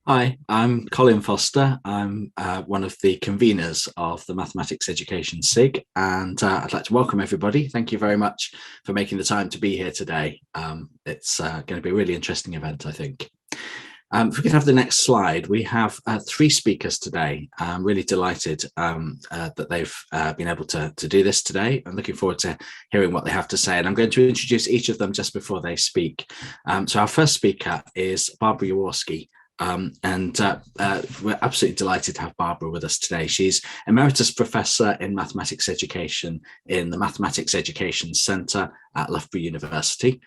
Hi, I'm Colin Foster. I'm one of the conveners of the Mathematics Education SIG, and I'd like to welcome everybody. Thank you very much for making the time to be here today. It's going to be a really interesting event, I think. If we could have the next slide, we have three speakers today. I'm really delighted that they've been able to do this today. I'm looking forward to hearing what they have to say, and I'm going to introduce each of them just before they speak. So our first speaker is Barbara Jaworski. We're absolutely delighted to have Barbara with us today. She's Emeritus Professor in Mathematics Education in the Mathematics Education Centre at Loughborough University.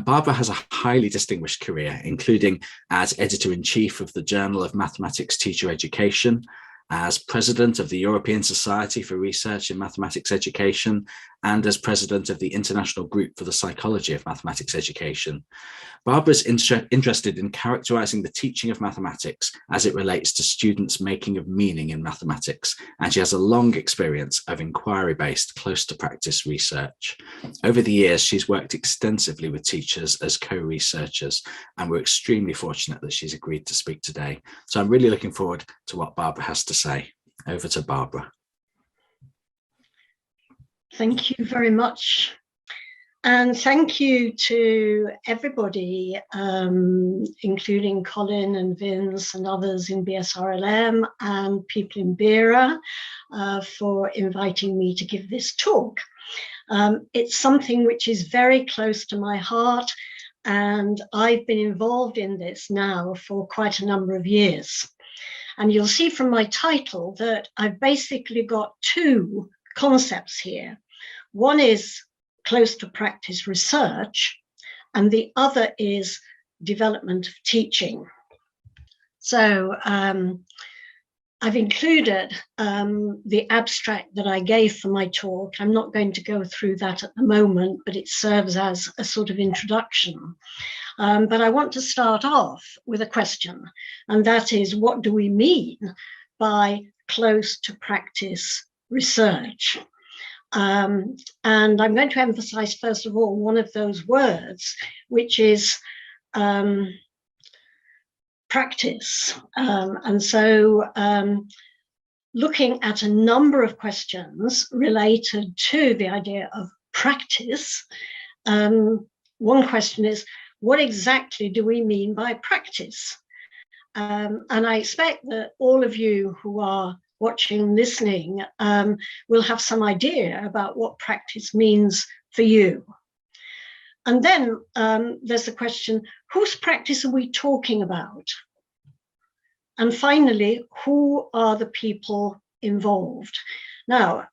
Barbara has a highly distinguished career, including as Editor-in-Chief of the Journal of Mathematics Teacher Education, as President of the European Society for Research in Mathematics Education, and as President of the International Group for the Psychology of Mathematics Education. Barbara's interested in characterizing the teaching of mathematics as it relates to students' making of meaning in mathematics, and she has a long experience of inquiry-based, close-to-practice research. Over the years, she's worked extensively with teachers as co-researchers, and we're extremely fortunate that she's agreed to speak today. So I'm really looking forward to what Barbara has to say. Over to Barbara. Thank you very much. And thank you to everybody, including Colin and Vince and others in BSRLM and people in BERA for inviting me to give this talk. It's something which is very close to my heart, and I've been involved in this now for quite a number of years. And you'll see from my title that I've basically got two concepts here. One is close to practice research, and the other is development of teaching. So I've included the abstract that I gave for my talk. I'm not going to go through that at the moment, but it serves as a sort of introduction. But I want to start off with a question, and that is, what do we mean by close to practice research? And I'm going to emphasize, first of all, one of those words, which is practice. And so looking at a number of questions related to the idea of practice, one question is, what exactly do we mean by practice? And I expect that all of you who are watching, listening, will have some idea about what practice means for you. And then there's the question, whose practice are we talking about? And finally, who are the people involved? Now,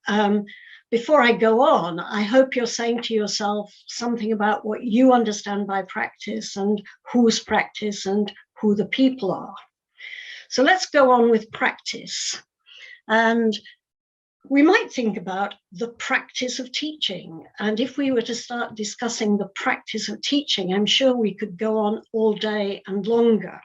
before I go on, I hope you're saying to yourself something about what you understand by practice and whose practice and who the people are. So let's go on with practice. And we might think about the practice of teaching. And if we were to start discussing the practice of teaching, I'm sure we could go on all day and longer.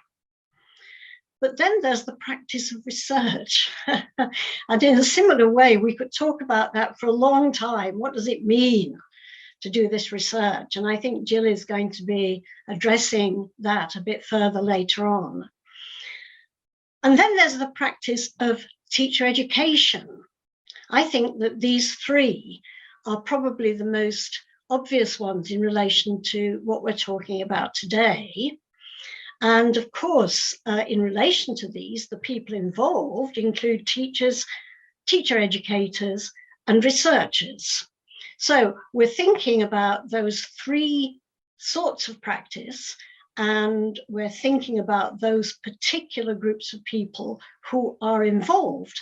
But then there's the practice of research. And in a similar way, we could talk about that for a long time. What does it mean to do this research? And I think Jill is going to be addressing that a bit further later on. And then there's the practice of teacher education. I think that these three are probably the most obvious ones in relation to what we're talking about today. And of course, in relation to these, the people involved include teachers, teacher educators, and researchers. So we're thinking about those three sorts of practice, and we're thinking about those particular groups of people who are involved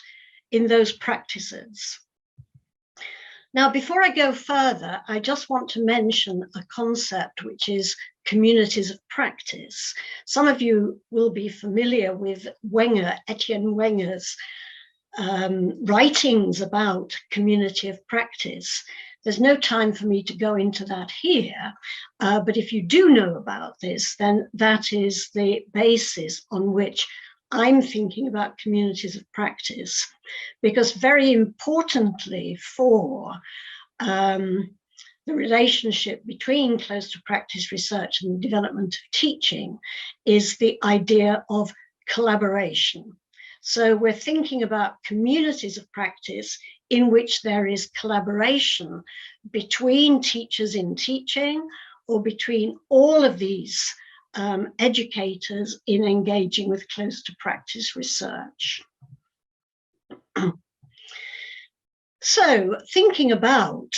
in those practices. Now, before I go further, I just want to mention a concept which is communities of practice. Some of you will be familiar with Etienne Wenger's writings about community of practice. There's no time for me to go into that here, but if you do know about this, then that is the basis on which I'm thinking about communities of practice, because very importantly for the relationship between close to practice research and development of teaching is the idea of collaboration. So we're thinking about communities of practice in which there is collaboration between teachers in teaching, or between all of these educators in engaging with close to practice research. So thinking about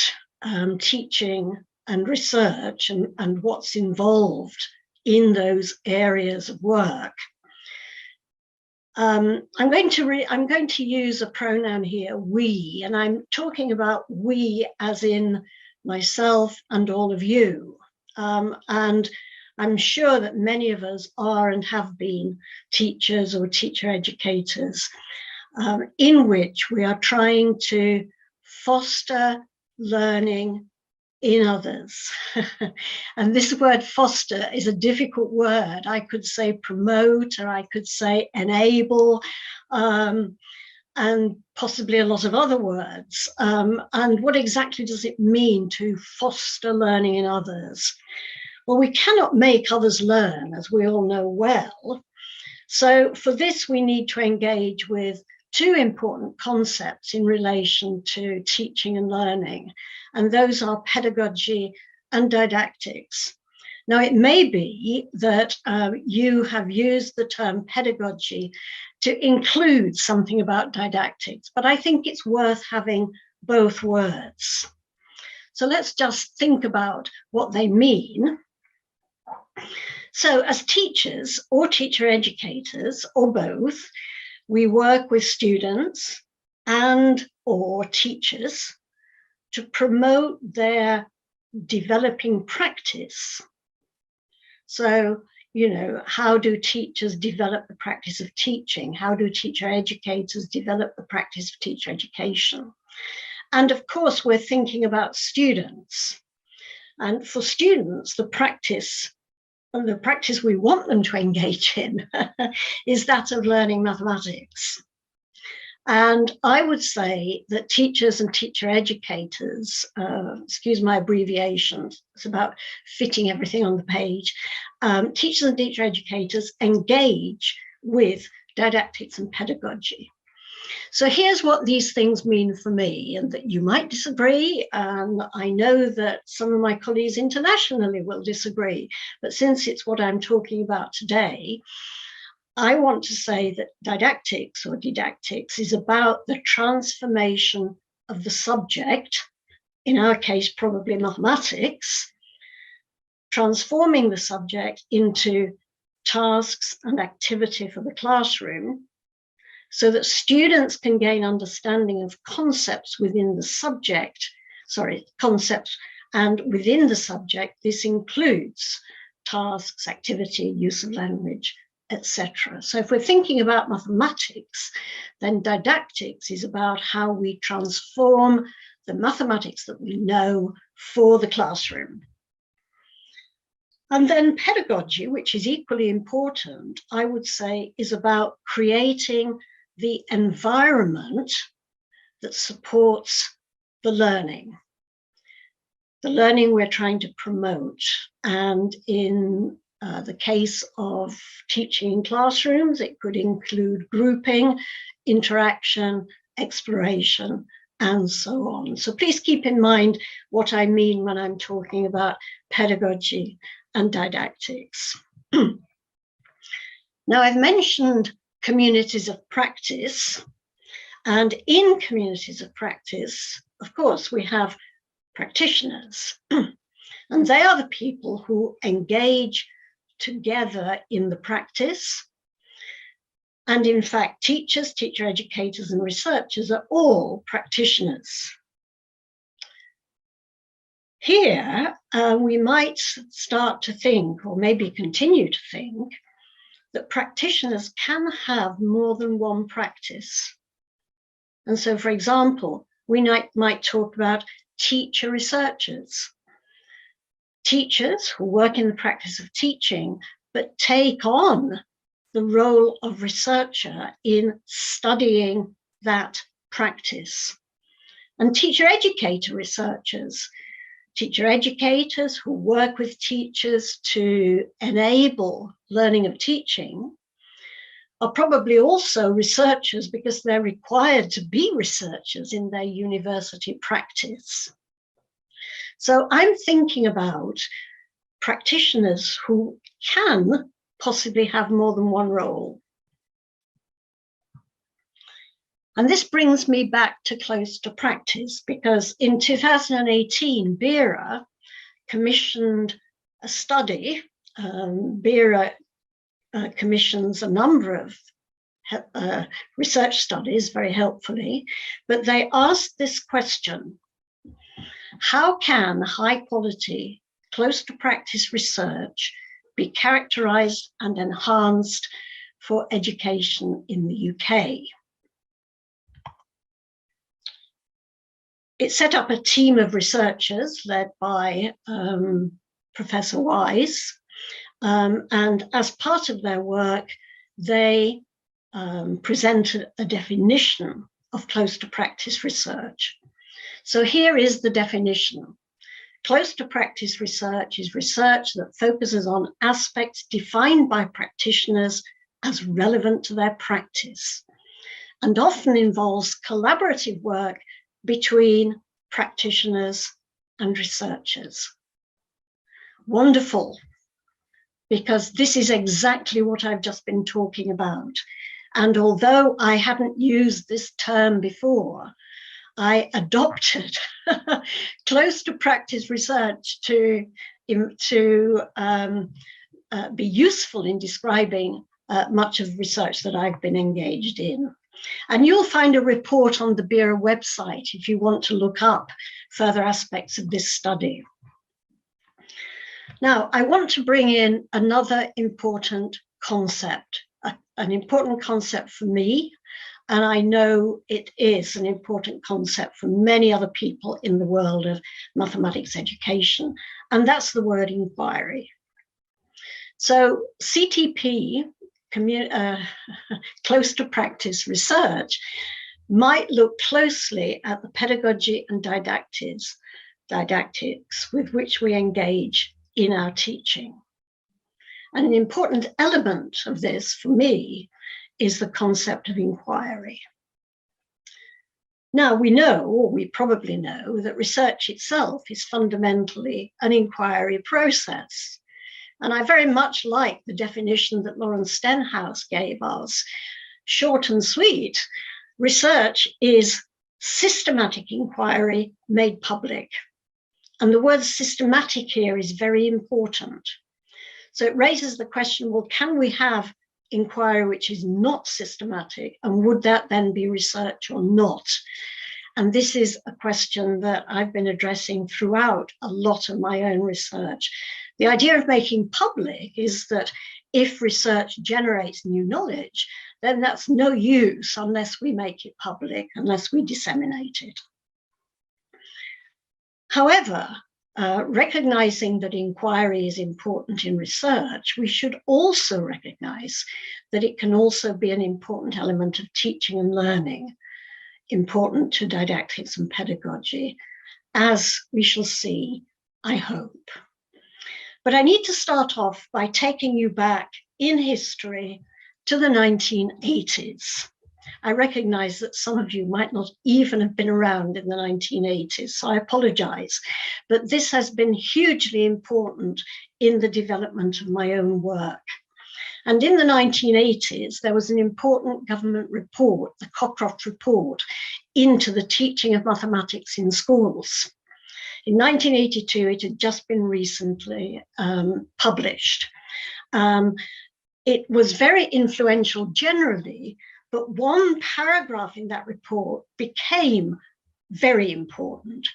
teaching and research and what's involved in those areas of work, I'm going to use a pronoun here, we, and I'm talking about we as in myself and all of you. And I'm sure that many of us are and have been teachers or teacher educators, in which we are trying to foster learning in others. And this word foster is a difficult word. I could say promote, or I could say enable, and possibly a lot of other words. And what exactly does it mean to foster learning in others? Well, we cannot make others learn, as we all know well. So for this, we need to engage with two important concepts in relation to teaching and learning, and those are pedagogy and didactics. Now, it may be that you have used the term pedagogy to include something about didactics, but I think it's worth having both words. So let's just think about what they mean. So as teachers or teacher educators, or both, we work with students and or teachers to promote their developing practice. So, you know, how do teachers develop the practice of teaching? How do teacher educators develop the practice of teacher education? And of course, we're thinking about students. And for students, the practice we want them to engage in is that of learning mathematics. And I would say that teachers and teacher educators, excuse my abbreviations, it's about fitting everything on the page, teachers and teacher educators engage with didactics and pedagogy. So here's what these things mean for me, and that you might disagree. I know that some of my colleagues internationally will disagree, but since it's what I'm talking about today, I want to say that didactics or didactics is about the transformation of the subject, in our case, probably mathematics, transforming the subject into tasks and activity for the classroom, so that students can gain understanding of concepts within the subject, and within the subject, this includes tasks, activity, use of language, etc. So if we're thinking about mathematics, then didactics is about how we transform the mathematics that we know for the classroom. And then pedagogy, which is equally important, I would say, is about creating the environment that supports the learning we're trying to promote. And in the case of teaching in classrooms, it could include grouping, interaction, exploration, and so on. So please keep in mind what I mean when I'm talking about pedagogy and didactics. Now, I've mentioned communities of practice, and in communities of practice, of course, we have practitioners, and they are the people who engage together in the practice. And in fact, teachers, teacher educators, and researchers are all practitioners. Here, we might start to think, or maybe continue to think, that practitioners can have more than one practice. And so, for example, we might talk about teacher researchers. Teachers who work in the practice of teaching, but take on the role of researcher in studying that practice. And teacher educator researchers, teacher educators who work with teachers to enable learning of teaching, are probably also researchers because they're required to be researchers in their university practice. So I'm thinking about practitioners who can possibly have more than one role. And this brings me back to close to practice, because in 2018, BERA commissioned a study. BERA commissions a number of research studies very helpfully, but they asked this question: how can high quality, close to practice research be characterized and enhanced for education in the UK? It set up a team of researchers led by Professor Wise, and as part of their work, they presented a definition of close to practice research. So here is the definition. Close to practice research is research that focuses on aspects defined by practitioners as relevant to their practice, and often involves collaborative work between practitioners and researchers. Wonderful, because this is exactly what I've just been talking about. And although I hadn't used this term before, I adopted close to practice research to be useful in describing much of the research that I've been engaged in. And you'll find a report on the BERA website if you want to look up further aspects of this study. Now, I want to bring in another important concept, an important concept for me, and I know it is an important concept for many other people in the world of mathematics education, and that's the word inquiry. So CTP, close to practice research, might look closely at the pedagogy and didactics with which we engage in our teaching. And an important element of this for me is the concept of inquiry. Now, we know, or we probably know, that research itself is fundamentally an inquiry process. And I very much like the definition that Lawrence Stenhouse gave us, short and sweet. Research is systematic inquiry made public. And the word systematic here is very important. So it raises the question, well, can we have inquiry which is not systematic, and would that then be research or not? And this is a question that I've been addressing throughout a lot of my own research. The idea of making public is that if research generates new knowledge, then that's no use unless we make it public, unless we disseminate it. However, recognizing that inquiry is important in research, we should also recognize that it can also be an important element of teaching and learning, important to didactics and pedagogy, as we shall see, I hope. But I need to start off by taking you back in history to the 1980s. I recognize that some of you might not even have been around in the 1980s, so I apologize. But this has been hugely important in the development of my own work. And in the 1980s, there was an important government report, the Cockcroft Report, into the teaching of mathematics in schools. In 1982, it had just been recently published. It was very influential generally, but one paragraph in that report became very important.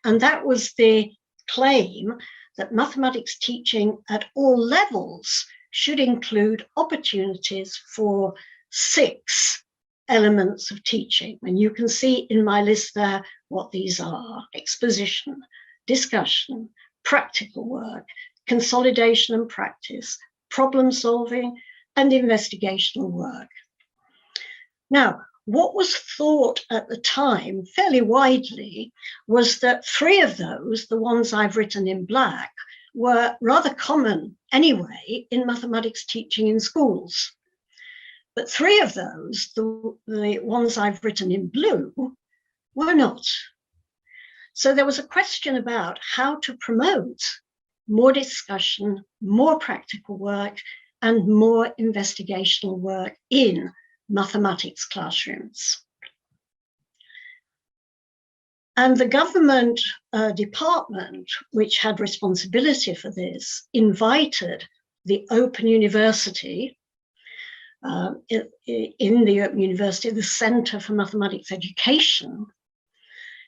And that was the claim that mathematics teaching at all levels should include opportunities for 6 elements of teaching. And you can see in my list there what these are: exposition, discussion, practical work, consolidation and practice, problem solving, and investigational work. Now, what was thought at the time fairly widely was that 3 of those, the ones I've written in black, were rather common anyway in mathematics teaching in schools. But 3 of those, the ones I've written in blue, were not. So there was a question about how to promote more discussion, more practical work, and more investigational work in mathematics classrooms. And the government department, which had responsibility for this, invited the Open University, in the Open University, the Centre for Mathematics Education,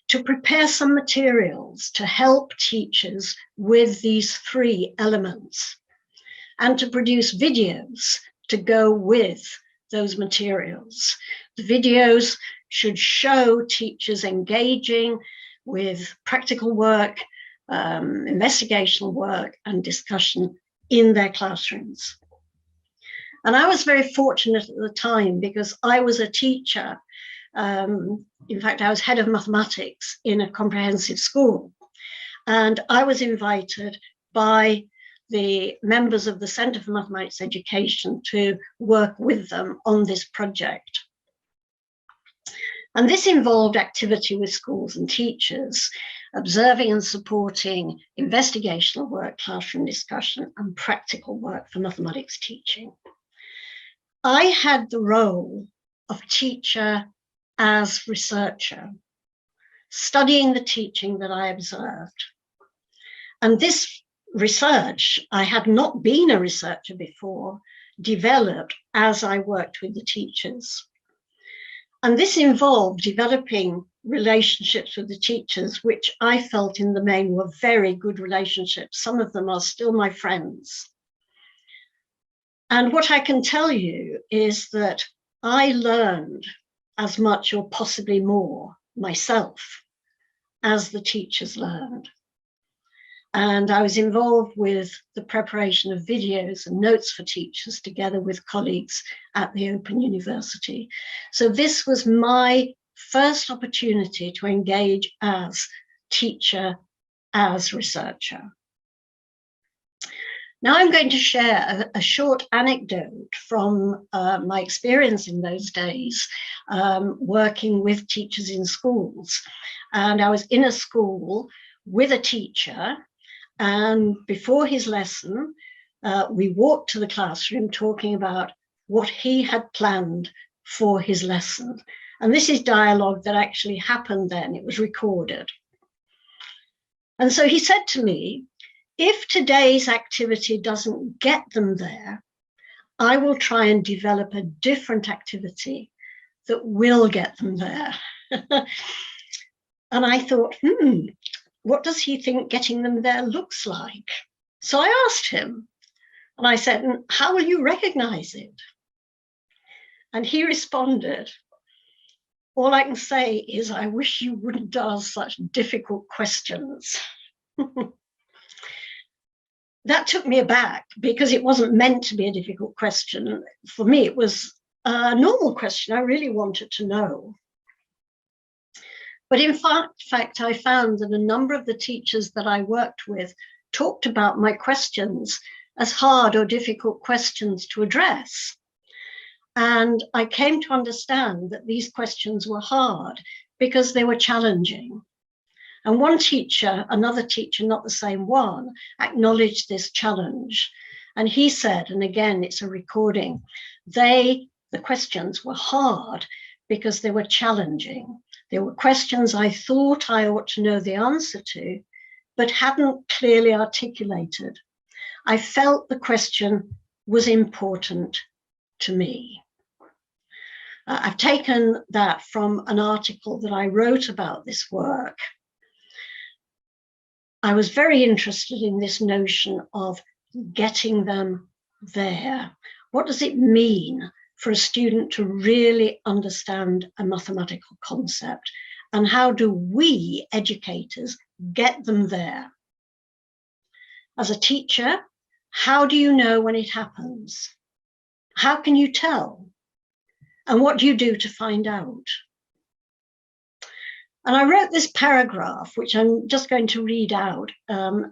to prepare some materials to help teachers with these 3 elements, and to produce videos to go with those materials. The videos should show teachers engaging with practical work, investigational work, and discussion in their classrooms. And I was very fortunate at the time because I was a teacher. In fact, I was head of mathematics in a comprehensive school. And I was invited by the members of the Centre for Mathematics Education to work with them on this project. And this involved activity with schools and teachers, observing and supporting investigational work, classroom discussion, and practical work for mathematics teaching. I had the role of teacher as researcher, studying the teaching that I observed. And this research, I had not been a researcher before, developed as I worked with the teachers. And this involved developing relationships with the teachers, which I felt in the main were very good relationships. Some of them are still my friends. And what I can tell you is that I learned as much or possibly more myself as the teachers learned. And I was involved with the preparation of videos and notes for teachers together with colleagues at the Open University. So this was my first opportunity to engage as teacher, as researcher. Now I'm going to share a short anecdote from my experience in those days, working with teachers in schools. And I was in a school with a teacher, and before his lesson, we walked to the classroom talking about what he had planned for his lesson. And this is dialogue that actually happened then, it was recorded. And so he said to me, if today's activity doesn't get them there, I will try and develop a different activity that will get them there. And I thought, what does he think getting them there looks like? So I asked him, and I said, how will you recognize it? And he responded, all I can say is, I wish you wouldn't ask such difficult questions. That took me aback because it wasn't meant to be a difficult question. For me, it was a normal question. I really wanted to know. But in fact, I found that a number of the teachers that I worked with talked about my questions as hard or difficult questions to address. And I came to understand that these questions were hard because they were challenging. And one teacher, another teacher, not the same one, acknowledged this challenge. And he said, and again, it's a recording, the questions were hard because they were challenging. There were questions I thought I ought to know the answer to, but hadn't clearly articulated. I felt the question was important to me. I've taken that from an article that I wrote about this work. I was very interested in this notion of getting them there. What does it mean for a student to really understand a mathematical concept? And how do we, educators, get them there? As a teacher, how do you know when it happens? How can you tell? And what do you do to find out? And I wrote this paragraph, which I'm just going to read out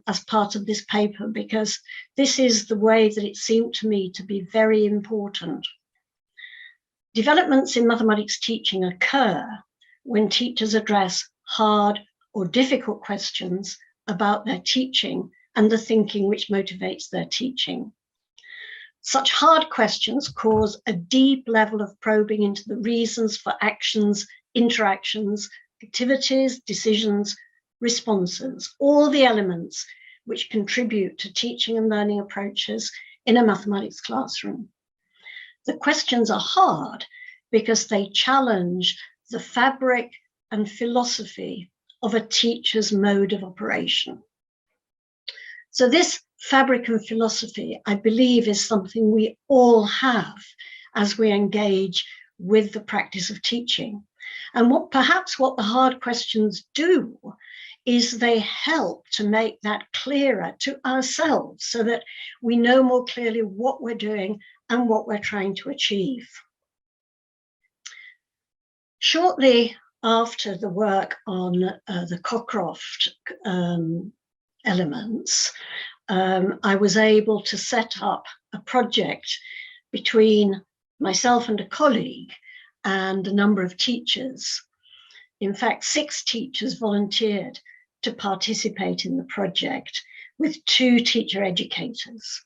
as part of this paper, because this is the way that it seemed to me to be very important. Developments in mathematics teaching occur when teachers address hard or difficult questions about their teaching and the thinking which motivates their teaching. Such hard questions cause a deep level of probing into the reasons for actions, interactions, activities, decisions, responses, all the elements which contribute to teaching and learning approaches in a mathematics classroom. The questions are hard because they challenge the fabric and philosophy of a teacher's mode of operation. So this fabric and philosophy, I believe, is something we all have as we engage with the practice of teaching. And perhaps what the hard questions do is they help to make that clearer to ourselves so that we know more clearly what we're doing and what we're trying to achieve. Shortly after the work on the Cockcroft elements, I was able to set up a project between myself and a colleague and a number of teachers. In fact, 6 teachers volunteered to participate in the project with 2 teacher educators.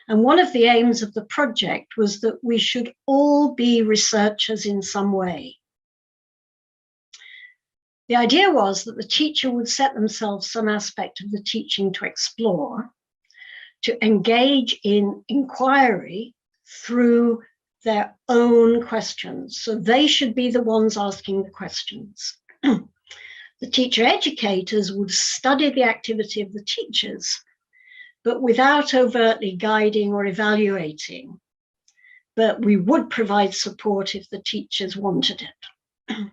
And one of the aims of the project was that we should all be researchers in some way. The idea was that the teacher would set themselves some aspect of the teaching to explore, to engage in inquiry through their own questions. So they should be the ones asking the questions. The teacher educators would study the activity of the teachers, but without overtly guiding or evaluating. But we would provide support if the teachers wanted it.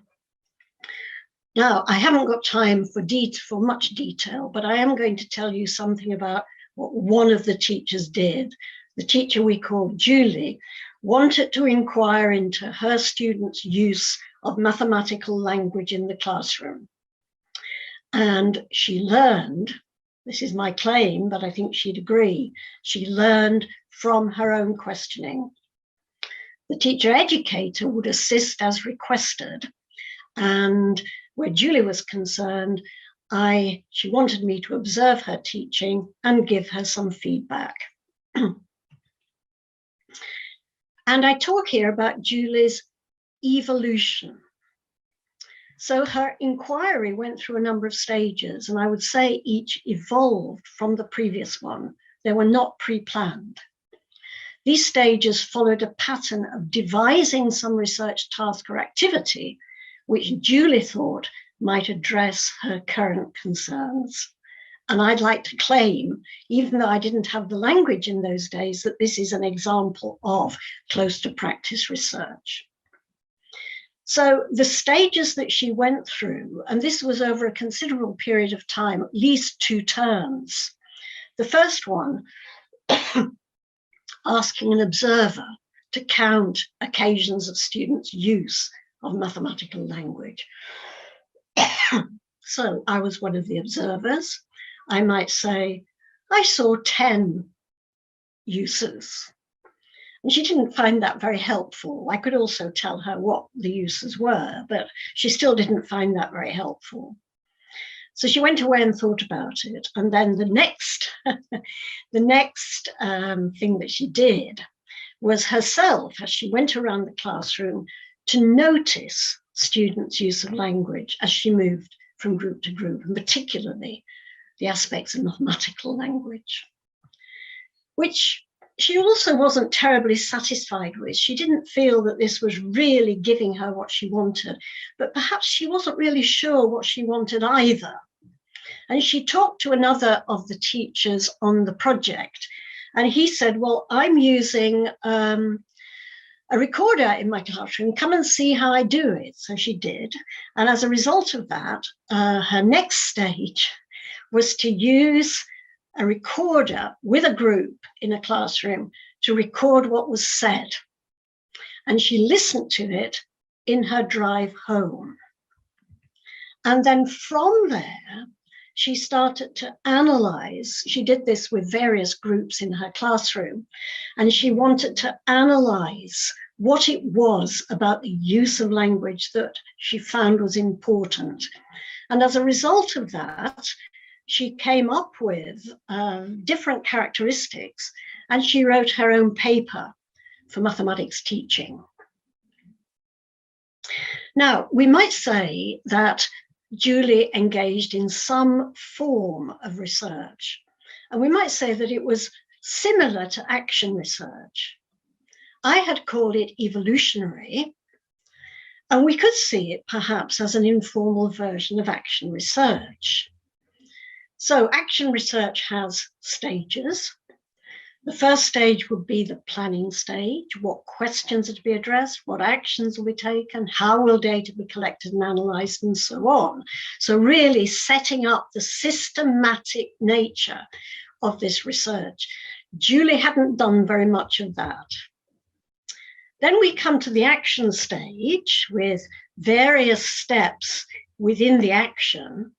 Now, I haven't got time for much detail, but I am going to tell you something about what one of the teachers did. The teacher we called Julie wanted to inquire into her students' use of mathematical language in the classroom. And she learned, this is my claim, but I think she'd agree, she learned from her own questioning. The teacher educator would assist as requested, and where Julie was concerned, she wanted me to observe her teaching and give her some feedback. And I talk here about Julie's evolution. So her inquiry went through a number of stages, and I would say each evolved from the previous one. They were not pre-planned. These stages followed a pattern of devising some research task or activity which Julie thought might address her current concerns. And I'd like to claim, even though I didn't have the language in those days, that this is an example of close to practice research. So the stages that she went through, and this was over a considerable period of time, at least 2 terms. The first one, asking an observer to count occasions of students' use of mathematical language. So I was one of the observers. I might say, I saw 10 uses. And she didn't find that very helpful. I could also tell her what the uses were, but she still didn't find that very helpful. So she went away and thought about it. And then the next thing that she did was herself, as she went around the classroom, to notice students' use of language as she moved from group to group, and particularly the aspects of mathematical language, which she also wasn't terribly satisfied with. She didn't feel that this was really giving her what she wanted, but perhaps she wasn't really sure what she wanted either. And she talked to another of the teachers on the project, and he said, well, I'm using a recorder in my classroom, come and see how I do it. So she did. And as a result of that, her next stage was to use a recorder with a group in a classroom to record what was said. And she listened to it in her drive home. And then from there, she started to analyze. She did this with various groups in her classroom, and she wanted to analyze what it was about the use of language that she found was important. And as a result of that, she came up with different characteristics, and she wrote her own paper for mathematics teaching. Now, we might say that Julie engaged in some form of research, and we might say that it was similar to action research. I had called it evolutionary, and we could see it perhaps as an informal version of action research. So action research has stages. The first stage would be the planning stage. What questions are to be addressed? What actions will be taken? How will data be collected and analysed, and so on? So really setting up the systematic nature of this research. Julie hadn't done very much of that. Then we come to the action stage with various steps within the action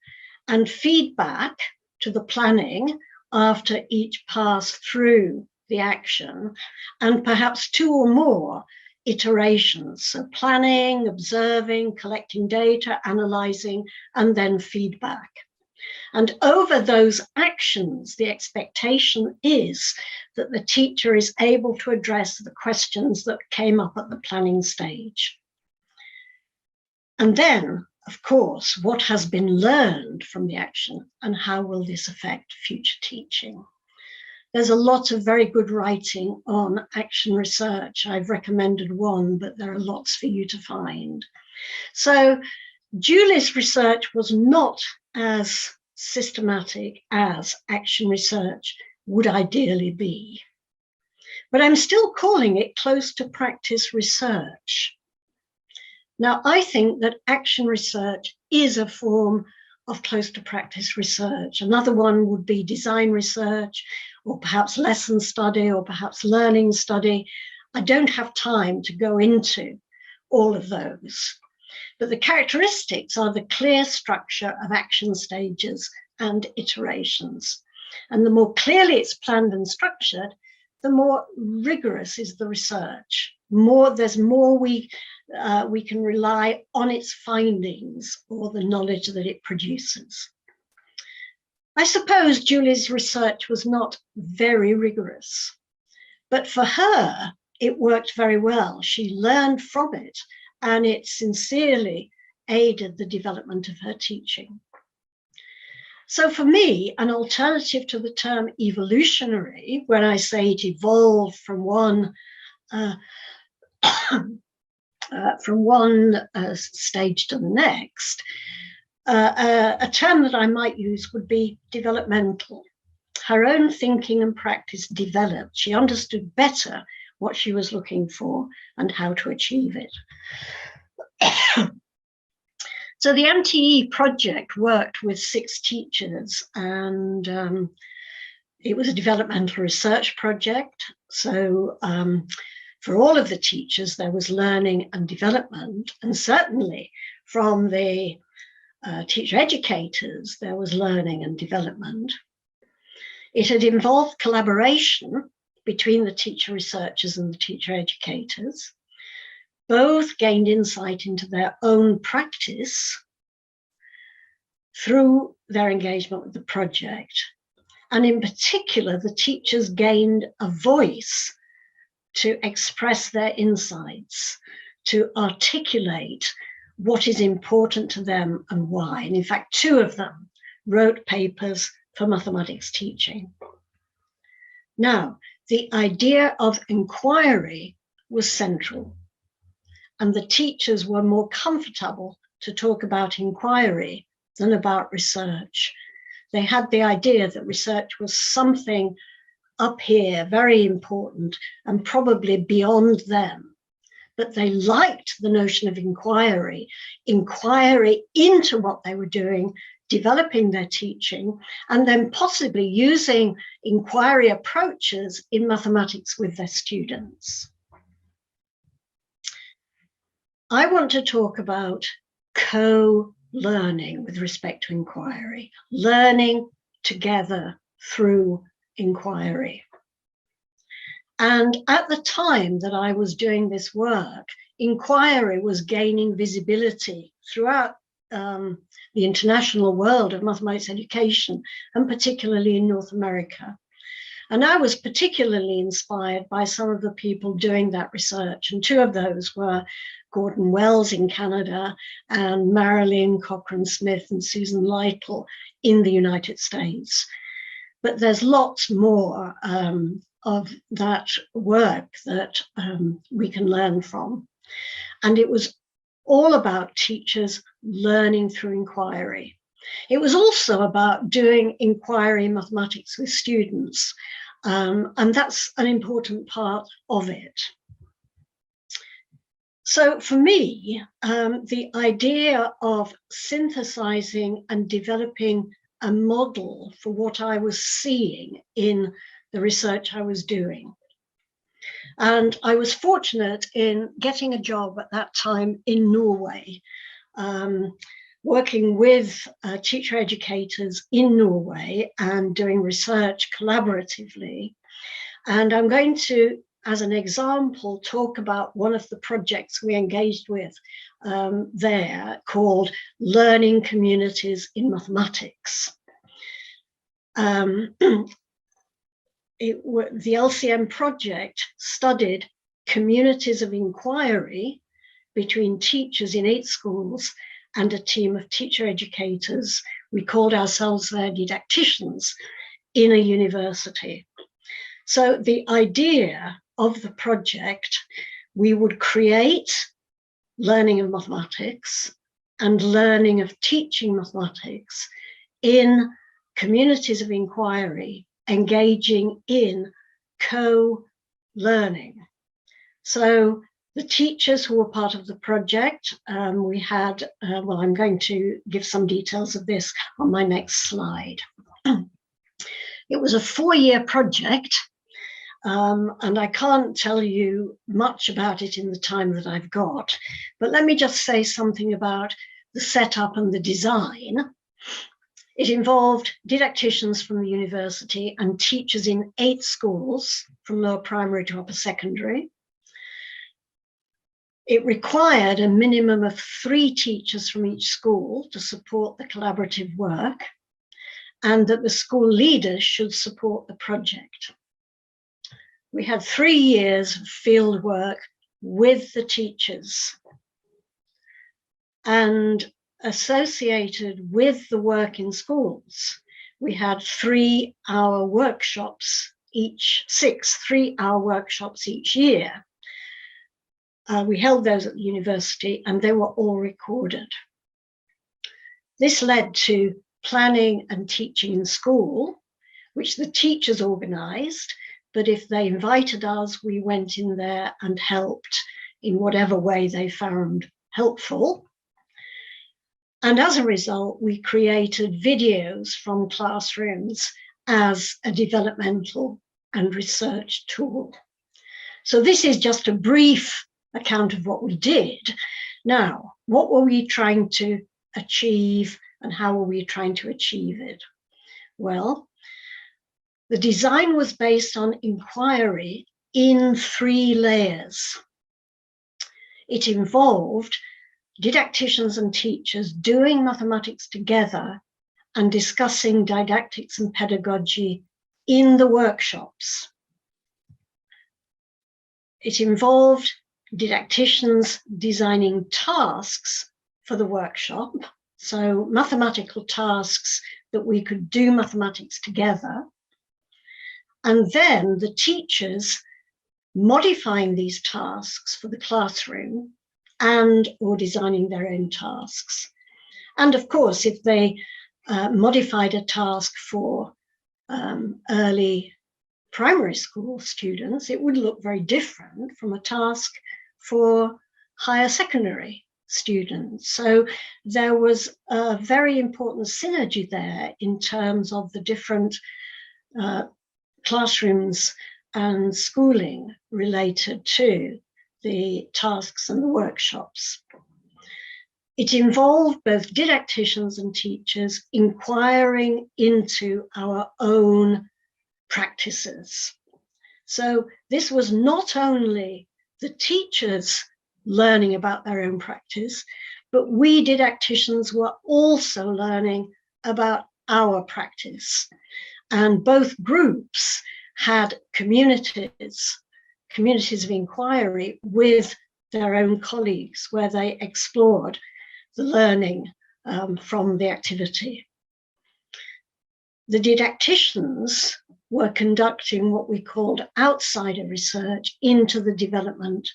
and feedback to the planning after each pass through the action, and perhaps 2 or more iterations. So planning, observing, collecting data, analysing, and then feedback. And over those actions, the expectation is that the teacher is able to address the questions that came up at the planning stage. And then, of course, what has been learned from the action, and how will this affect future teaching? There's a lot of very good writing on action research. I've recommended one, but there are lots for you to find. So Julie's research was not as systematic as action research would ideally be, but I'm still calling it close to practice research. Now, I think that action research is a form of close to practice research. Another one would be design research, or perhaps lesson study, or perhaps learning study. I don't have time to go into all of those. But the characteristics are the clear structure of action stages and iterations. And the more clearly it's planned and structured, the more rigorous is the research. There's more we can rely on its findings or the knowledge that it produces. I suppose Julie's research was not very rigorous, but for her, it worked very well. She learned from it, and it sincerely aided the development of her teaching. So for me, an alternative to the term evolutionary, when I say it evolved from one stage to the next, a term that I might use would be developmental. Her own thinking and practice developed. She understood better what she was looking for and how to achieve it. So the MTE project worked with 6 teachers, and it was a developmental research project. So for all of the teachers, there was learning and development, and certainly from the teacher educators, there was learning and development. It had involved collaboration between the teacher researchers and the teacher educators. Both gained insight into their own practice through their engagement with the project. And in particular, the teachers gained a voice to express their insights, to articulate what is important to them and why. And in fact, 2 of them wrote papers for mathematics teaching. Now, the idea of inquiry was central, and the teachers were more comfortable to talk about inquiry than about research. They had the idea that research was something up here, very important, and probably beyond them. But they liked the notion of inquiry into what they were doing, developing their teaching, and then possibly using inquiry approaches in mathematics with their students. I want to talk about co-learning with respect to inquiry, learning together through inquiry. And at the time that I was doing this work, inquiry was gaining visibility throughout the international world of mathematics education, and particularly in North America. And I was particularly inspired by some of the people doing that research. And two of those were Gordon Wells in Canada and Marilyn Cochrane-Smith and Susan Lytle in the United States. But there's lots more of that work that we can learn from. And it was all about teachers learning through inquiry. It was also about doing inquiry mathematics with students, and that's an important part of it. So for me, the idea of synthesizing and developing a model for what I was seeing in the research I was doing. And I was fortunate in getting a job at that time in Norway, working with teacher educators in Norway and doing research collaboratively. And I'm going to, as an example, talk about one of the projects we engaged with there called Learning Communities in Mathematics. The LCM project studied communities of inquiry between teachers in 8 schools and a team of teacher educators. We called ourselves their didacticians in a university. So the idea of the project, we would create learning of mathematics and learning of teaching mathematics in communities of inquiry, engaging in co-learning. So the teachers who were part of the project, we had, well, I'm going to give some details of this on my next slide. It was a 4-year project, and I can't tell you much about it in the time that I've got, but let me just say something about the setup and the design. It involved didacticians from the university and teachers in 8 schools, from lower primary to upper secondary. It required a minimum of 3 teachers from each school to support the collaborative work, and that the school leaders should support the project. We had 3 years of field work with the teachers, and associated with the work in schools, we had 3-hour workshops each, 6 3-hour workshops each year. We held those at the university and they were all recorded. This led to planning and teaching in school, which the teachers organized, but if they invited us, we went in there and helped in whatever way they found helpful. And as a result, we created videos from classrooms as a developmental and research tool. So this is just a brief account of what we did. Now, what were we trying to achieve and how were we trying to achieve it? Well, the design was based on inquiry in 3 layers. It involved didacticians and teachers doing mathematics together and discussing didactics and pedagogy in the workshops. It involved didacticians designing tasks for the workshop, so mathematical tasks that we could do mathematics together, and then the teachers modifying these tasks for the classroom and or designing their own tasks. And of course, if they modified a task for early primary school students, it would look very different from a task for higher secondary students. So there was a very important synergy there in terms of the different classrooms and schooling related to the tasks and the workshops. It involved both didacticians and teachers inquiring into our own practices. So this was not only the teachers learning about their own practice, but we didacticians were also learning about our practice. And both groups had communities of inquiry with their own colleagues, where they explored the learning from the activity. The didacticians were conducting what we called outsider research into the development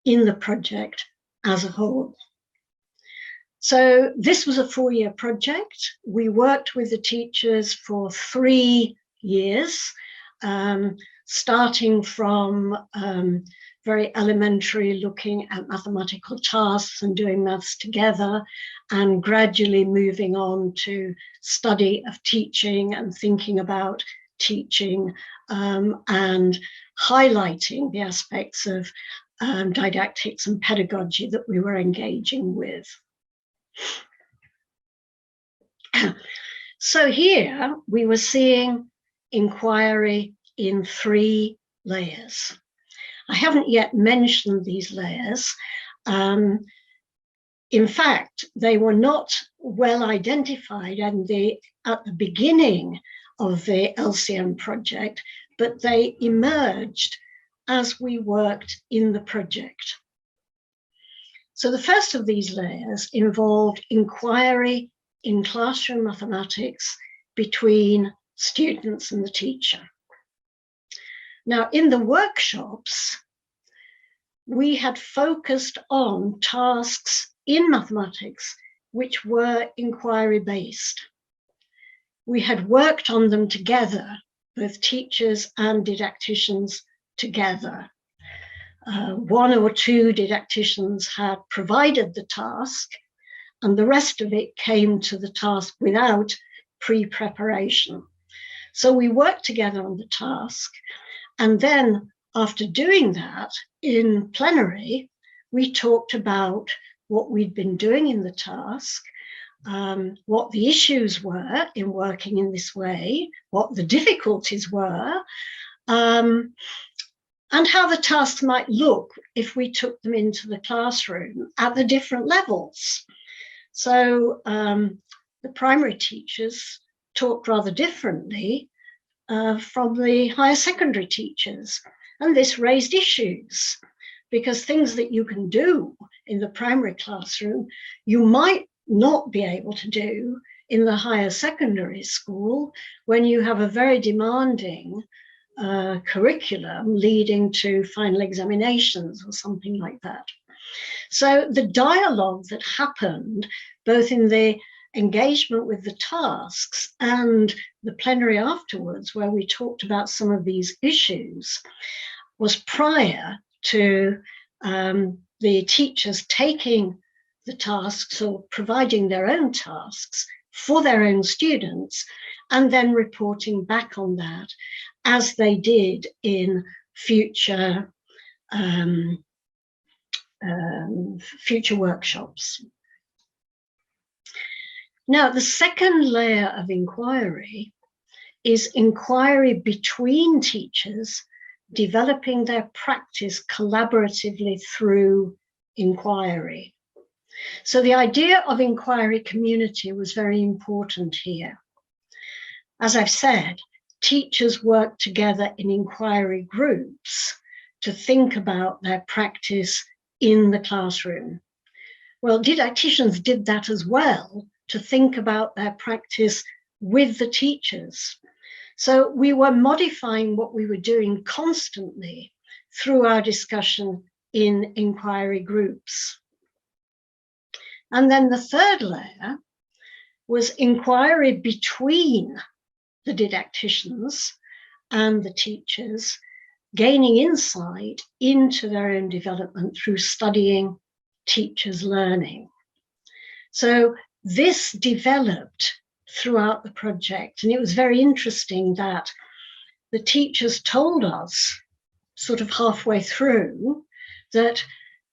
in the project as a whole. So this was a 4-year project. We worked with the teachers for 3 years, starting from very elementary, looking at mathematical tasks and doing maths together, and gradually moving on to study of teaching and thinking about teaching, and highlighting the aspects of didactics and pedagogy that we were engaging with. So here we were seeing inquiry in 3 layers. I haven't yet mentioned these layers. In fact, they were not well identified at the beginning of the LCM project, but they emerged as we worked in the project. So the first of these layers involved inquiry in classroom mathematics between students and the teacher. Now, in the workshops, we had focused on tasks in mathematics which were inquiry-based. We had worked on them together, both teachers and didacticians together. 1 or 2 didacticians had provided the task, and the rest of it came to the task without pre-preparation. So we worked together on the task, and then after doing that in plenary, we talked about what we'd been doing in the task, what the issues were in working in this way, what the difficulties were, and how the tasks might look if we took them into the classroom at the different levels. So the primary teachers talked rather differently from the higher secondary teachers. And this raised issues, because things that you can do in the primary classroom, you might not be able to do in the higher secondary school when you have a very demanding curriculum leading to final examinations or something like that. So the dialogue that happened both in the engagement with the tasks and the plenary afterwards, where we talked about some of these issues, was prior to the teachers taking the tasks or providing their own tasks for their own students, and then reporting back on that as they did in future workshops. Now, the second layer of inquiry is inquiry between teachers developing their practice collaboratively through inquiry. So the idea of inquiry community was very important here. As I've said, teachers work together in inquiry groups to think about their practice in the classroom. Well, didacticians did that as well, to think about their practice with the teachers. So we were modifying what we were doing constantly through our discussion in inquiry groups. And then the third layer was inquiry between the didacticians and the teachers, gaining insight into their own development through studying teachers' learning. So this developed throughout the project, and it was very interesting that the teachers told us sort of halfway through that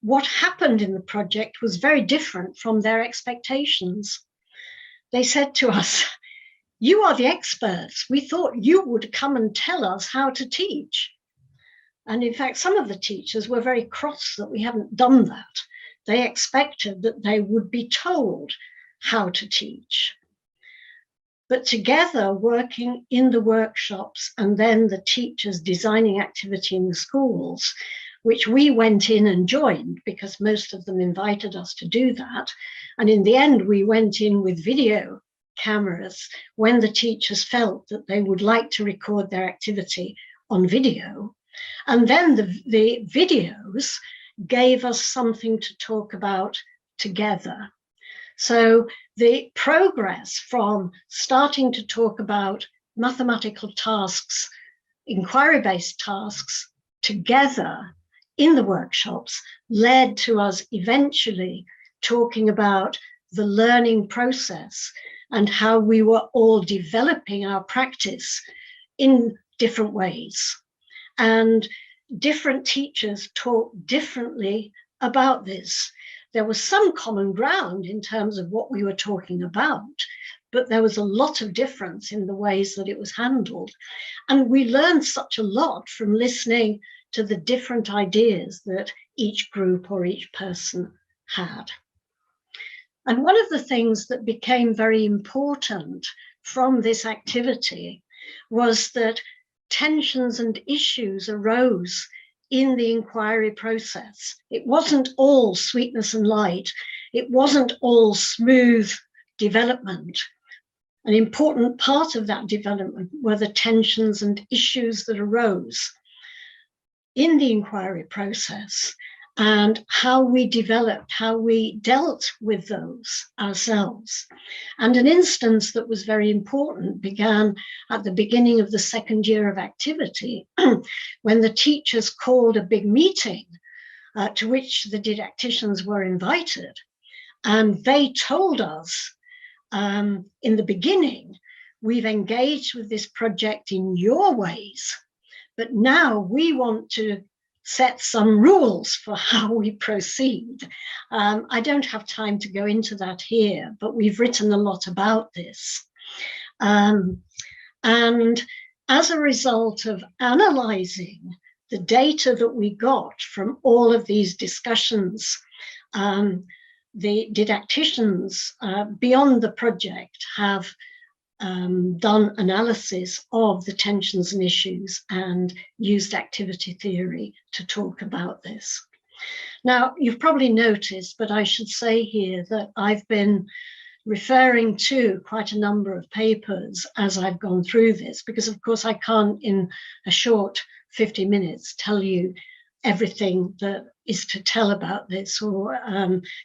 what happened in the project was very different from their expectations. They said to us, "You are the experts. We thought you would come and tell us how to teach." And in fact, some of the teachers were very cross that we hadn't done that. They expected that they would be told how to teach. But together, working in the workshops and then the teachers designing activity in the schools, which we went in and joined because most of them invited us to do that. And in the end, we went in with video cameras when the teachers felt that they would like to record their activity on video. And then the videos gave us something to talk about together. So the progress from starting to talk about mathematical tasks, inquiry-based tasks together in the workshops led to us eventually talking about the learning process and how we were all developing our practice in different ways. And different teachers talked differently about this. There was some common ground in terms of what we were talking about, but there was a lot of difference in the ways that it was handled. And we learned such a lot from listening to the different ideas that each group or each person had. And one of the things that became very important from this activity was that tensions and issues arose in the inquiry process. It wasn't all sweetness and light. It wasn't all smooth development. An important part of that development were the tensions and issues that arose in the inquiry process and how we developed, how we dealt with those ourselves. And an instance that was very important began at the beginning of the second year of activity when the teachers called a big meeting to which the didacticians were invited. And they told us in the beginning, we've engaged with this project in your ways, but now we want to set some rules for how we proceed. I don't have time to go into that here, but we've written a lot about this. And as a result of analyzing the data that we got from all of these discussions, the didacticians beyond the project have done analysis of the tensions and issues and used activity theory to talk about this. Now, you've probably noticed, but I should say here that I've been referring to quite a number of papers as I've gone through this, because of course I can't in a short 50 minutes tell you everything that is to tell about this or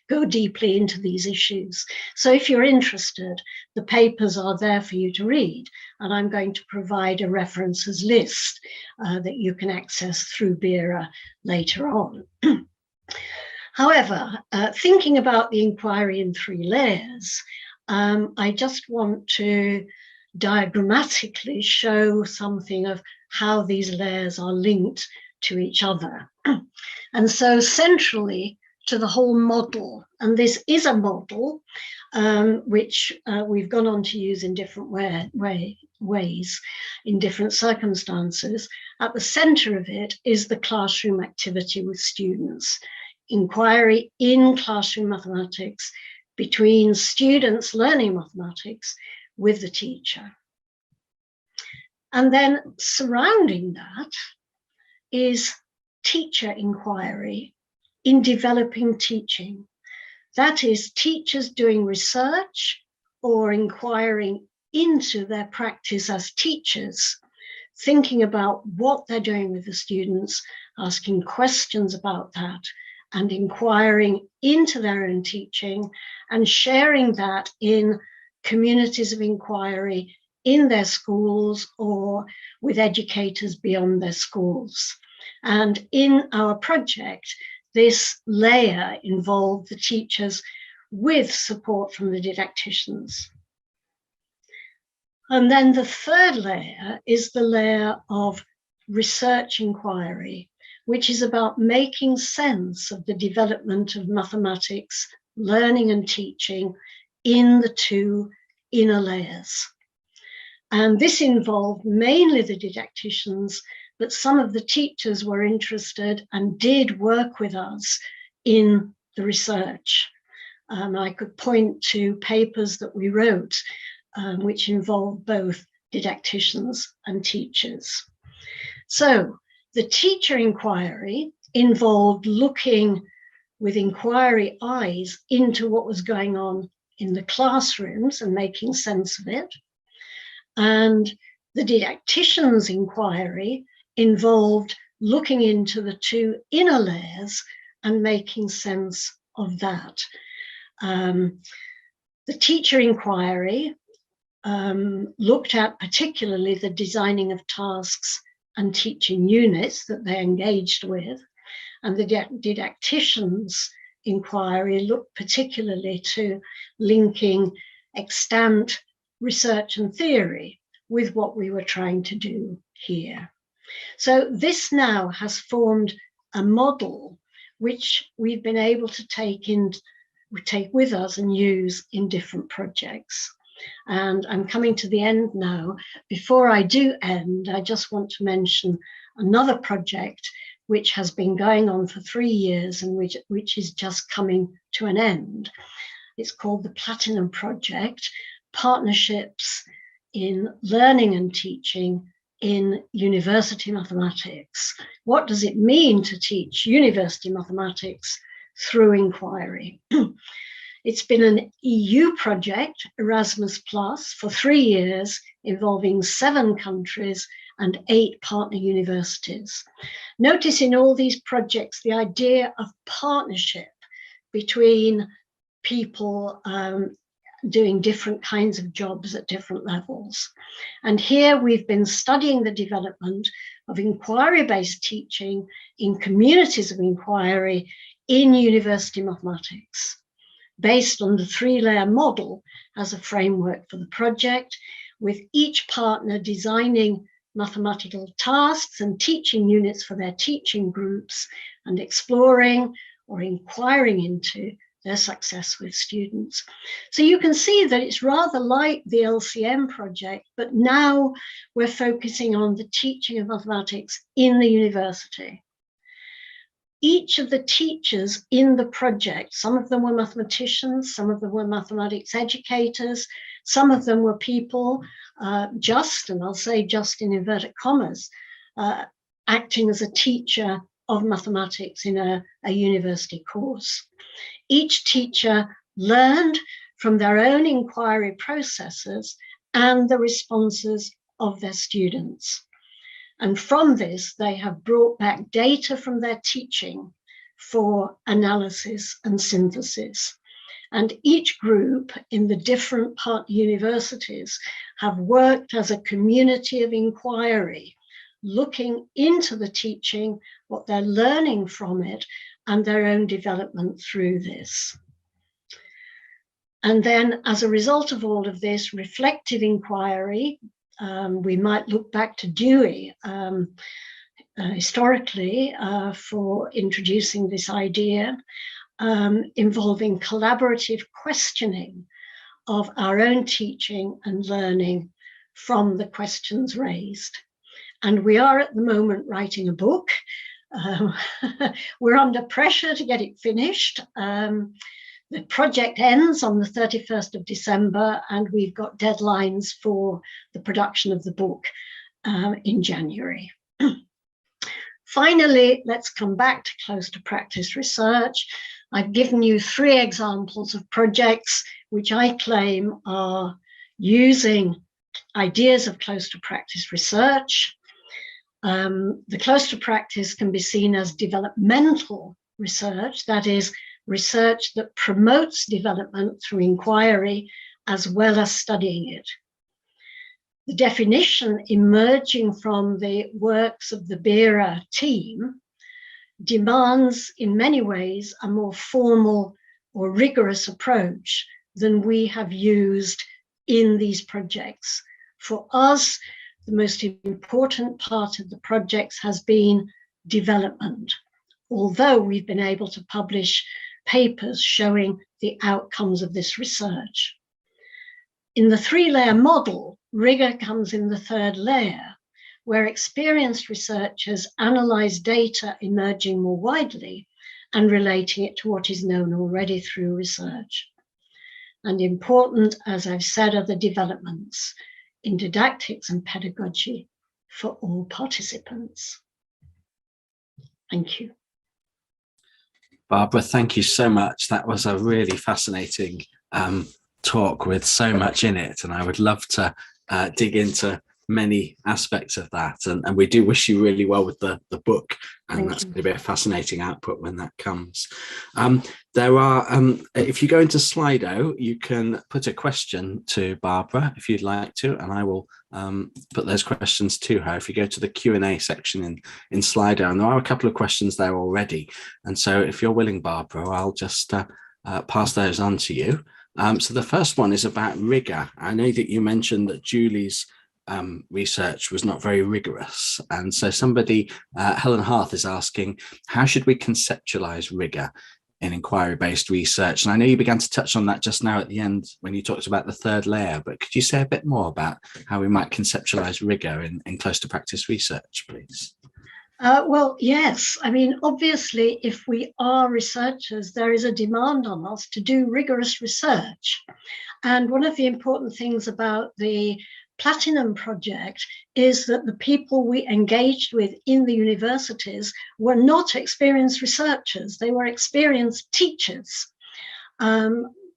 go deeply into these issues. So if you're interested, the papers are there for you to read, and I'm going to provide a references list that you can access through BERA later on. However, thinking about the inquiry in 3 layers, I just want to diagrammatically show something of how these layers are linked to each other. And so centrally to the whole model, and this is a model which we've gone on to use in different ways, in different circumstances, at the center of it is the classroom activity with students, inquiry in classroom mathematics between students learning mathematics with the teacher. And then surrounding that is teacher inquiry in developing teaching. That is, teachers doing research or inquiring into their practice as teachers, thinking about what they're doing with the students, asking questions about that, and inquiring into their own teaching and sharing that in communities of inquiry in their schools or with educators beyond their schools. And in our project, this layer involved the teachers with support from the didacticians. And then the third layer is the layer of research inquiry, which is about making sense of the development of mathematics, learning and teaching in the 2 inner layers. And this involved mainly the didacticians, but some of the teachers were interested and did work with us in the research. I could point to papers that we wrote, which involved both didacticians and teachers. So the teacher inquiry involved looking with inquiry eyes into what was going on in the classrooms and making sense of it. And the didactician's inquiry involved looking into the two inner layers and making sense of that. The teacher inquiry looked at particularly the designing of tasks and teaching units that they engaged with, and the didactician's inquiry looked particularly to linking extant research and theory with what we were trying to do here. So this now has formed a model which we've been able to take with us and use in different projects. And I'm coming to the end now. Before I do end, I just want to mention another project which has been going on for 3 years and which is just coming to an end. It's called the Platinum Project, Partnerships in Learning and Teaching in University Mathematics. What does it mean to teach university mathematics through inquiry? It's been an EU project, Erasmus Plus, for 3 years, involving 7 countries and 8 partner universities. Notice in all these projects the idea of partnership between people doing different kinds of jobs at different levels. And here we've been studying the development of inquiry-based teaching in communities of inquiry in university mathematics, based on the 3-layer model as a framework for the project, with each partner designing mathematical tasks and teaching units for their teaching groups and exploring or inquiring into their success with students. So you can see that it's rather like the LCM project, but now we're focusing on the teaching of mathematics in the university. Each of the teachers in the project, some of them were mathematicians, some of them were mathematics educators, some of them were people and I'll say just in inverted commas, acting as a teacher of mathematics in a university course. Each teacher learned from their own inquiry processes and the responses of their students. And from this, they have brought back data from their teaching for analysis and synthesis. And each group in the different partner universities have worked as a community of inquiry, looking into the teaching, what they're learning from it, and their own development through this. And then as a result of all of this, reflective inquiry, we might look back to Dewey historically for introducing this idea, involving collaborative questioning of our own teaching and learning from the questions raised. And we are at the moment writing a book. We're under pressure to get it finished. The project ends on the 31st of December, and we've got deadlines for the production of the book in January. Finally, let's come back to close to practice research. I've given you 3 examples of projects which I claim are using ideas of close to practice research. The close to practice can be seen as developmental research, that is, research that promotes development through inquiry as well as studying it. The definition emerging from the works of the BERA team demands in many ways a more formal or rigorous approach than we have used in these projects. For us, the most important part of the projects has been development, although we've been able to publish papers showing the outcomes of this research. In the 3-layer model, rigor comes in the 3rd layer, where experienced researchers analyze data emerging more widely and relating it to what is known already through research. And important, as I've said, are the developments in didactics and pedagogy for all participants. Thank you. Barbara, thank you so much. That was a really fascinating talk with so much in it, and I would love to dig into many aspects of that, and we do wish you really well with the book, and that's going to be a fascinating output when that comes. There are, if you go into Slido, you can put a question to Barbara if you'd like to, and I will put those questions to her. If you go to the Q&A section in Slido, and there are a couple of questions there already, and so if you're willing, Barbara, I'll just pass those on to you. So the first one is about rigor. I know that you mentioned that Julie's research was not very rigorous, and so somebody, Helen Harth, is asking, how should we conceptualize rigor in inquiry-based research? And I know you began to touch on that just now at the end when you talked about the third layer, but could you say a bit more about how we might conceptualize rigor in close to practice research, please? Well, yes. I mean, obviously, if we are researchers, there is a demand on us to do rigorous research. And one of the important things about the Platinum project is that the people we engaged with in the universities were not experienced researchers, they were experienced teachers.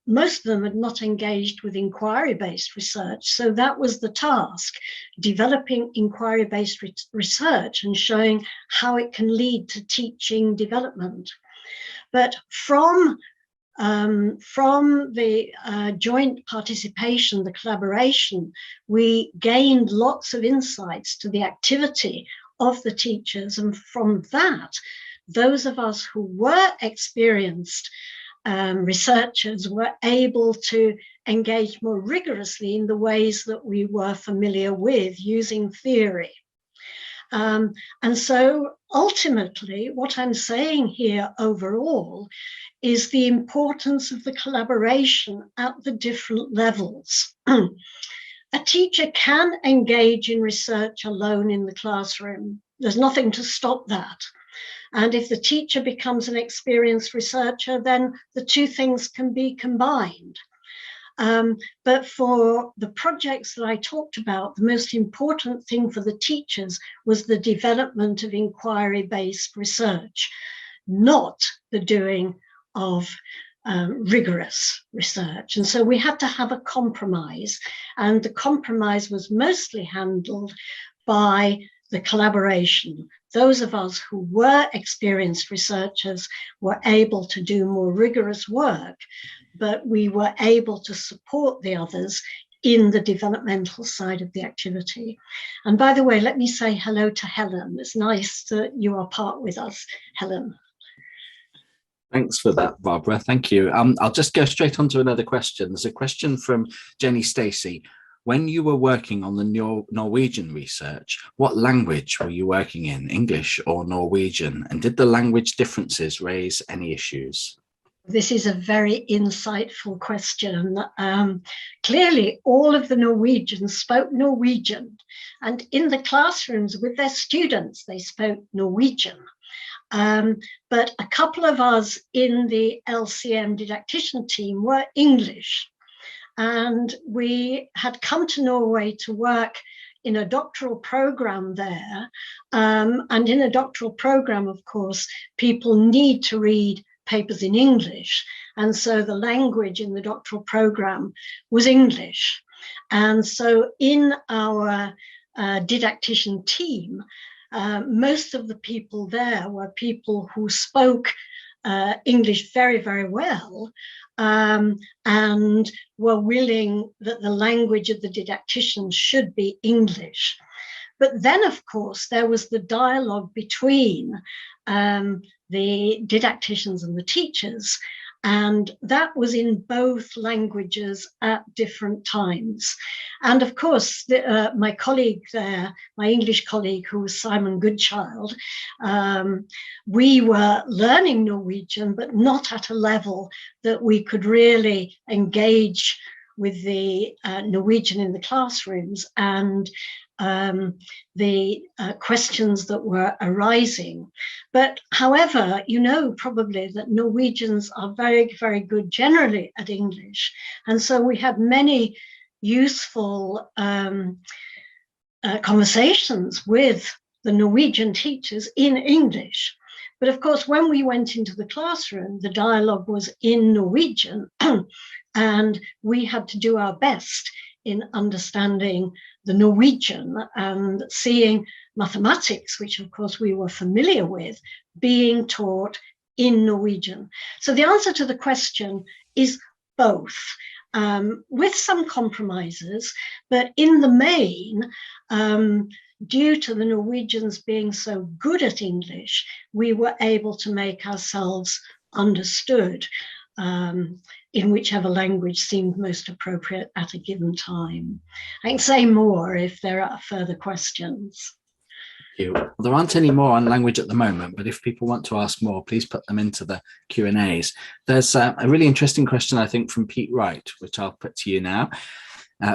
Most of them had not engaged with inquiry-based research, so that was the task, developing inquiry-based research and showing how it can lead to teaching development. But from the joint participation, the collaboration, we gained lots of insights to the activity of the teachers. And from that, those of us who were experienced researchers were able to engage more rigorously in the ways that we were familiar with using theory. And so ultimately, what I'm saying here overall is the importance of the collaboration at the different levels. A teacher can engage in research alone in the classroom. There's nothing to stop that. And if the teacher becomes an experienced researcher, then the two things can be combined. But for the projects that I talked about, the most important thing for the teachers was the development of inquiry-based research, not the doing of rigorous research. And so we had to have a compromise, and the compromise was mostly handled by the collaboration. Those of us who were experienced researchers were able to do more rigorous work, but we were able to support the others in the developmental side of the activity. And by the way, let me say hello to Helen. It's nice that you are part with us, Helen. Thanks for that, Barbara. Thank you. I'll just go straight on to another question. There's a question from Jenny Stacey. When you were working on the Norwegian research, what language were you working in, English or Norwegian? And did the language differences raise any issues? This is a very insightful question. Clearly, all of the Norwegians spoke Norwegian, and in the classrooms with their students, they spoke Norwegian. But a couple of us in the LCM didactician team were English. And we had come to Norway to work in a doctoral program there. And in a doctoral program, of course, people need to read papers in English. And so the language in the doctoral program was English. And so in our didactician team, most of the people there were people who spoke English very, very well, and were willing that the language of the didacticians should be English. But then, of course, there was the dialogue between the didacticians and the teachers, and that was in both languages at different times. And of course, my colleague there, my English colleague, who was Simon Goodchild, we were learning Norwegian, but not at a level that we could really engage with the Norwegian in the classrooms. And the questions that were arising. But however, you know probably that Norwegians are very, very good generally at English. And so we had many useful conversations with the Norwegian teachers in English. But of course, when we went into the classroom, the dialogue was in Norwegian, and we had to do our best in understanding the Norwegian and seeing mathematics, which of course we were familiar with, being taught in Norwegian. So the answer to the question is both, with some compromises, but in the main, due to the Norwegians being so good at English, we were able to make ourselves understood in whichever language seemed most appropriate at a given time. I can say more if there are further questions. Well, there aren't any more on language at the moment, but if people want to ask more, please put them into the Q&As. There's a really interesting question, I think, from Pete Wright, which I'll put to you now.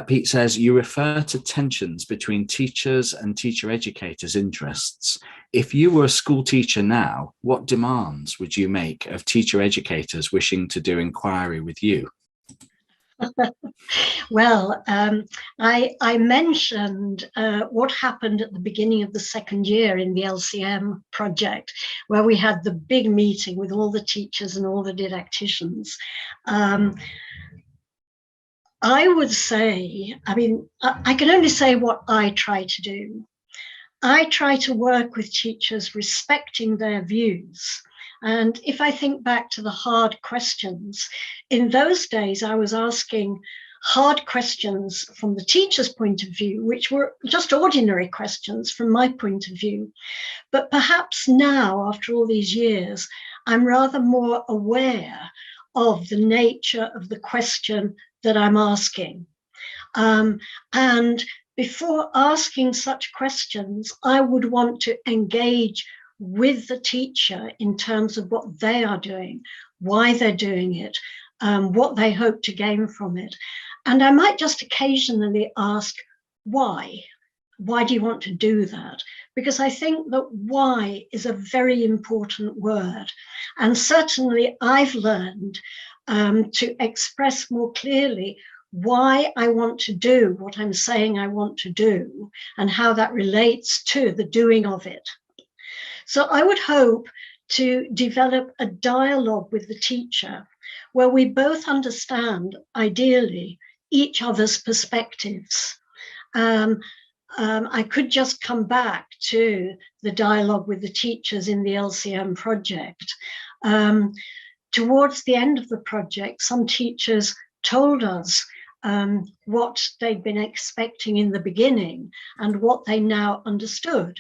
Pete says, you refer to tensions between teachers and teacher educators' interests. If you were a school teacher now, what demands would you make of teacher educators wishing to do inquiry with you? Well, I mentioned what happened at the beginning of the second year in the LCM project, where we had the big meeting with all the teachers and all the didacticians. I would say, I mean, I can only say what I try to do. I try to work with teachers respecting their views. And if I think back to the hard questions, in those days I was asking hard questions from the teacher's point of view, which were just ordinary questions from my point of view. But perhaps now, after all these years, I'm rather more aware of the nature of the question that I'm asking. And before asking such questions, I would want to engage with the teacher in terms of what they are doing, why they're doing it, what they hope to gain from it. And I might just occasionally ask, why? Why do you want to do that? Because I think that why is a very important word. And certainly I've learned to express more clearly why I want to do what I'm saying I want to do and how that relates to the doing of it. So I would hope to develop a dialogue with the teacher where we both understand, ideally, each other's perspectives. I could just come back to the dialogue with the teachers in the LCM project. Towards the end of the project, some teachers told us what they'd been expecting in the beginning and what they now understood.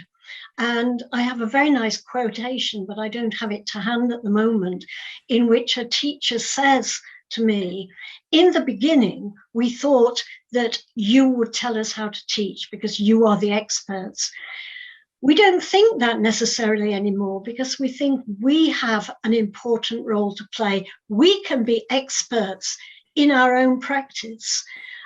And I have a very nice quotation, but I don't have it to hand at the moment, in which a teacher says to me, in the beginning, we thought that you would tell us how to teach because you are the experts. We don't think that necessarily anymore because we think we have an important role to play. We can be experts in our own practice.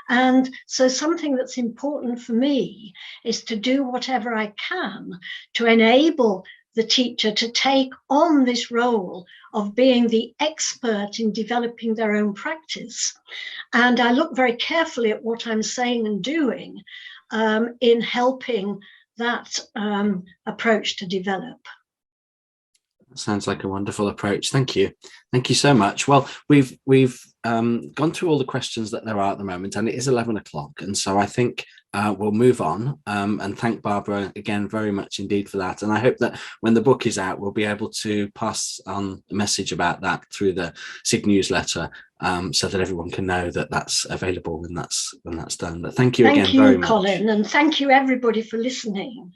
And so something that's important for me is to do whatever I can to enable the teacher to take on this role of being the expert in developing their own practice. And I look very carefully at what I'm saying and doing in helping that approach to develop. Sounds like a wonderful approach. Thank you. Thank you so much. Well, we've gone through all the questions that there are at the moment, and it is 11 o'clock. And so I think we'll move on and thank Barbara again very much indeed for that. And I hope that when the book is out, we'll be able to pass on a message about that through the SIG newsletter so that everyone can know that that's available when that's done. But thank you again very much. Thank you, Colin, and thank you everybody for listening.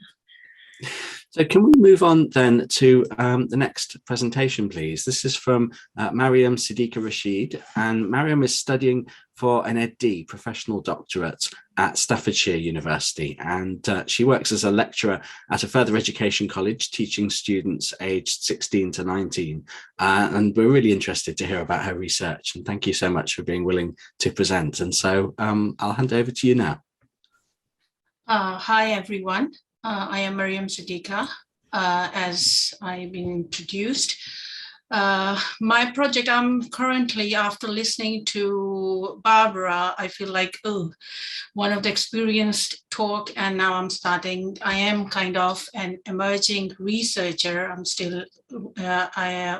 So can we move on then to the next presentation, please? This is from Mariam Siddiqa Rashid, and Mariam is studying for an Ed.D. professional doctorate at Staffordshire University, and she works as a lecturer at a further education college teaching students aged 16 to 19. And we're really interested to hear about her research, and thank you so much for being willing to present. And so I'll hand over to you now. Hi, everyone. I am Mariam Siddiqa, as I've been introduced. My project, I'm currently, after listening to Barbara, I feel like, oh, one of the experienced talk, and now I'm starting. I am kind of an emerging researcher. I'm still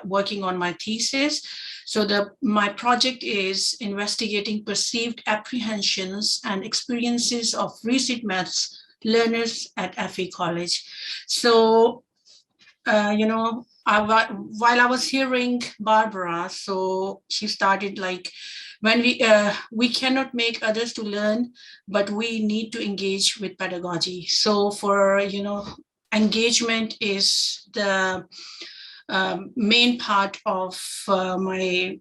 working on my thesis. So my project is investigating perceived apprehensions and experiences of recent maths learners at FE College. So, while I was hearing Barbara, so she started like, when we cannot make others to learn, but we need to engage with pedagogy. So for engagement is the main part of my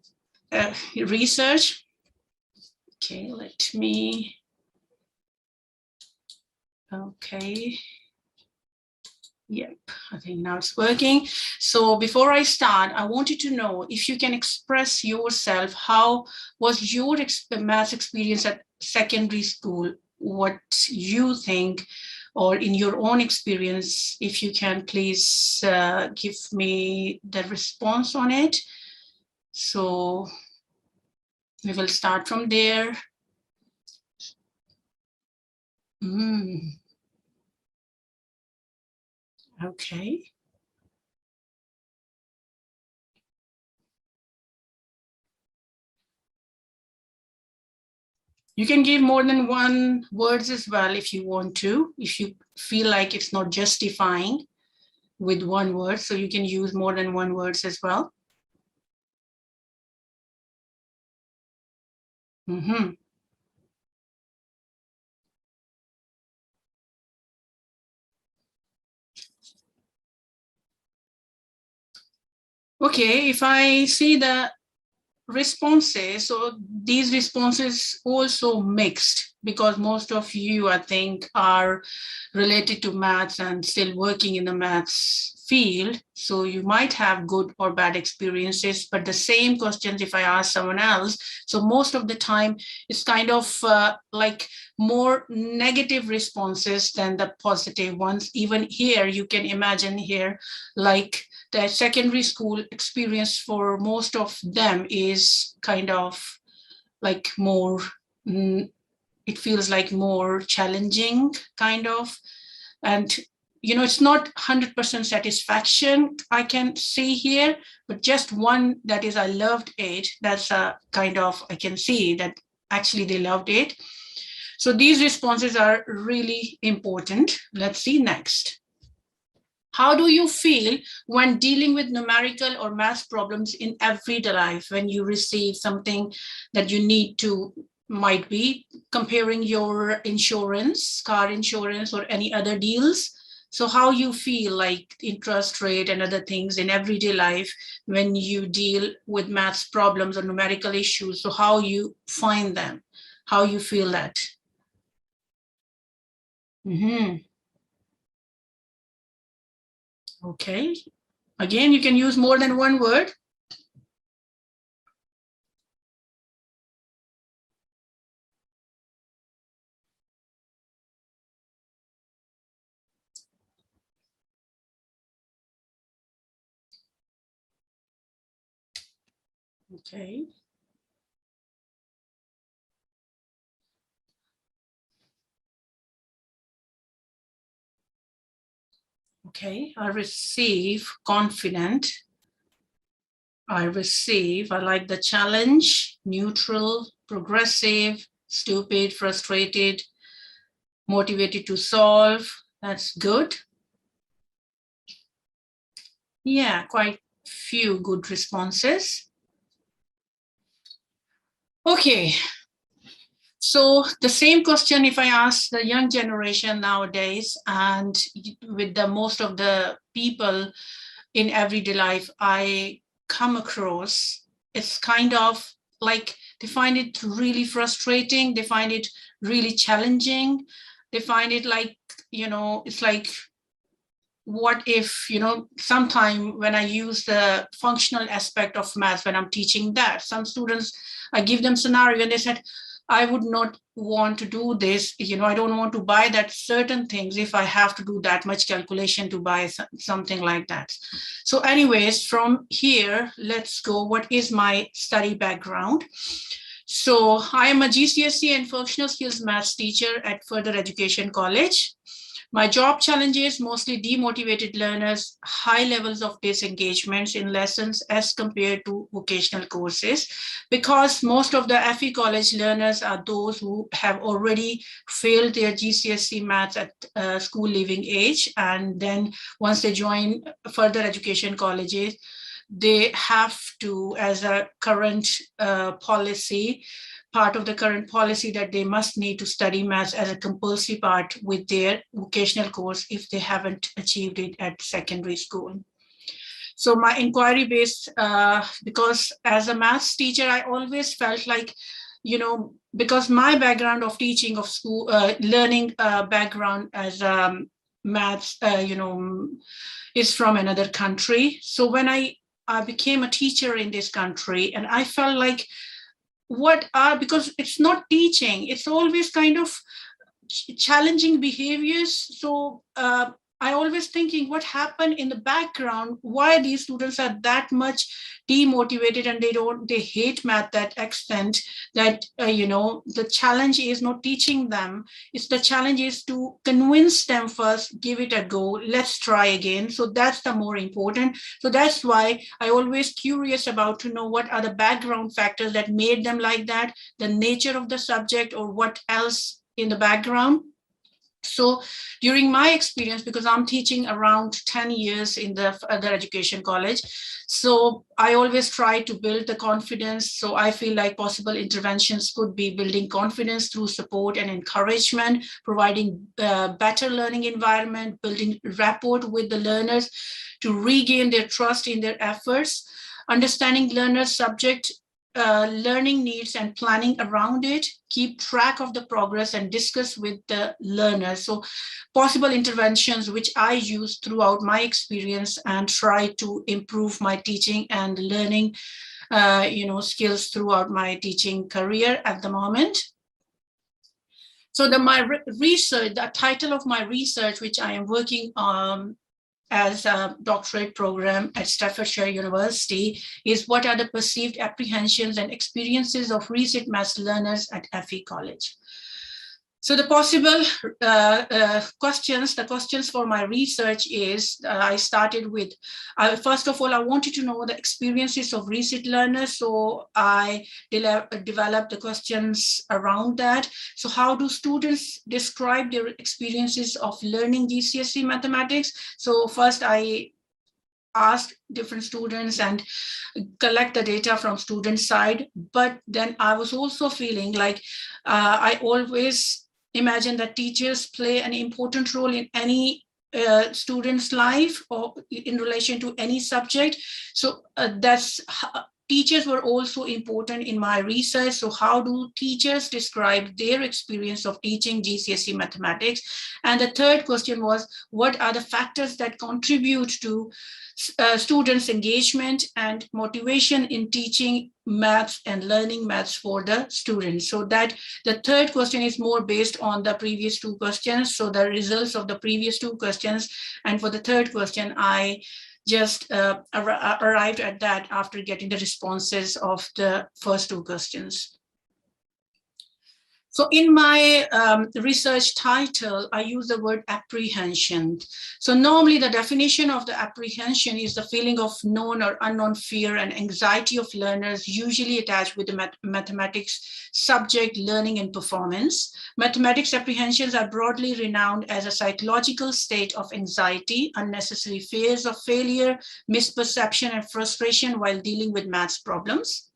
research. Okay, let me. Okay. Yep, I think now it's working. So before I start, I wanted to know if you can express yourself. How was your math experience at secondary school? What you think, or in your own experience, if you can please give me the response on it. So we will start from there. Okay. You can give more than one words as well if you want to, if you feel like it's not justifying with one word, so you can use more than one words as well. Okay, if I see the responses, so these responses also mixed, because most of you, I think, are related to maths and still working in the maths field. So you might have good or bad experiences, but the same questions, if I ask someone else, so most of the time it's kind of like more negative responses than the positive ones. Even here, you can imagine here, like the secondary school experience for most of them is kind of like more, it feels like more challenging kind of. And, it's not 100% satisfaction I can see here, but just one that is, I loved it. That's a kind of, I can see that actually they loved it. So these responses are really important. Let's see next. How do you feel when dealing with numerical or math problems in everyday life, when you receive something that you need to, might be comparing your insurance, car insurance, or any other deals? So how you feel like interest rate and other things in everyday life when you deal with math problems or numerical issues? So how you find them, how you feel that? Okay. Again, you can use more than one word. Okay. Okay, I receive confident. I like the challenge, neutral, progressive, stupid, frustrated, motivated to solve. That's good. Yeah, quite few good responses. Okay. So the same question, if I ask the young generation nowadays, and with the most of the people in everyday life I come across, it's kind of like they find it really frustrating. They find it really challenging. They find it like, it's like, what if, sometime when I use the functional aspect of math, when I'm teaching that, some students, I give them scenario and they said, I would not want to do this. I don't want to buy that certain things if I have to do that much calculation to buy something like that. So anyways, from here, let's go. What is my study background? So I am a GCSE and functional skills maths teacher at Further Education College. My job challenges mostly demotivated learners, high levels of disengagements in lessons as compared to vocational courses, because most of the FE college learners are those who have already failed their GCSE maths at school leaving age. And then once they join further education colleges, they have to, as a current policy, part of the current policy, that they must need to study maths as a compulsory part with their vocational course if they haven't achieved it at secondary school. So my inquiry based, because as a maths teacher, I always felt like, because my background of teaching of school, learning background as maths, is from another country. So when I became a teacher in this country, and I felt like, because it's not teaching, it's always kind of challenging behaviors. So I always thinking, what happened in the background, why these students are that much demotivated and they hate math that extent, that the challenge is not teaching them, it's the challenge is to convince them first, give it a go, let's try again. So that's the more important. So that's why I always curious about to know what are the background factors that made them like that, the nature of the subject, or what else in the background. So during my experience, because I'm teaching around 10 years in the other education college, so I always try to build the confidence. So I feel like possible interventions could be building confidence through support and encouragement, providing better learning environment, building rapport with the learners to regain their trust in their efforts, understanding learners' subject learning needs and planning around it, keep track of the progress and discuss with the learners. So possible interventions which I use throughout my experience and try to improve my teaching and learning skills throughout my teaching career at the moment. So my research, the title of my research, which I am working on as a doctorate program at Staffordshire University, is what are the perceived apprehensions and experiences of recent maths learners at FE College. So the possible questions for my research is, I started with, first of all, I wanted to know the experiences of recent learners. So I developed the questions around that. So how do students describe their experiences of learning GCSE mathematics? So first I asked different students and collect the data from student side. But then I was also feeling like I always imagine that teachers play an important role in any student's life or in relation to any subject. So teachers were also important in my research. So how do teachers describe their experience of teaching GCSE mathematics? And the third question was, what are the factors that contribute to students' engagement and motivation in teaching maths and learning maths for the students? So that the third question is more based on the previous two questions. So the results of the previous two questions. And for the third question, I just arrived at that after getting the responses of the first two questions. So in my research title, I use the word apprehension. So normally the definition of the apprehension is the feeling of known or unknown fear and anxiety of learners, usually attached with the mathematics subject learning and performance. Mathematics apprehensions are broadly renowned as a psychological state of anxiety, unnecessary fears of failure, misperception and frustration while dealing with maths problems.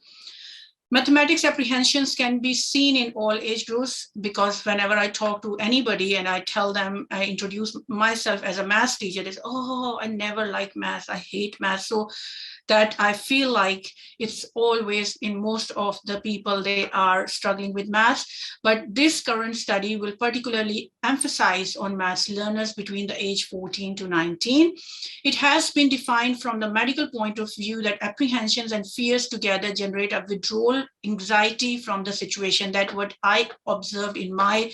Mathematics apprehensions can be seen in all age groups, because whenever I talk to anybody and I tell them, I introduce myself as a math teacher, they say, oh, I never like math, I hate math. So that I feel like it's always in most of the people, they are struggling with maths. But this current study will particularly emphasize on maths learners between the age 14 to 19. It has been defined from the medical point of view that apprehensions and fears together generate a withdrawal anxiety from the situation. That what I observed in my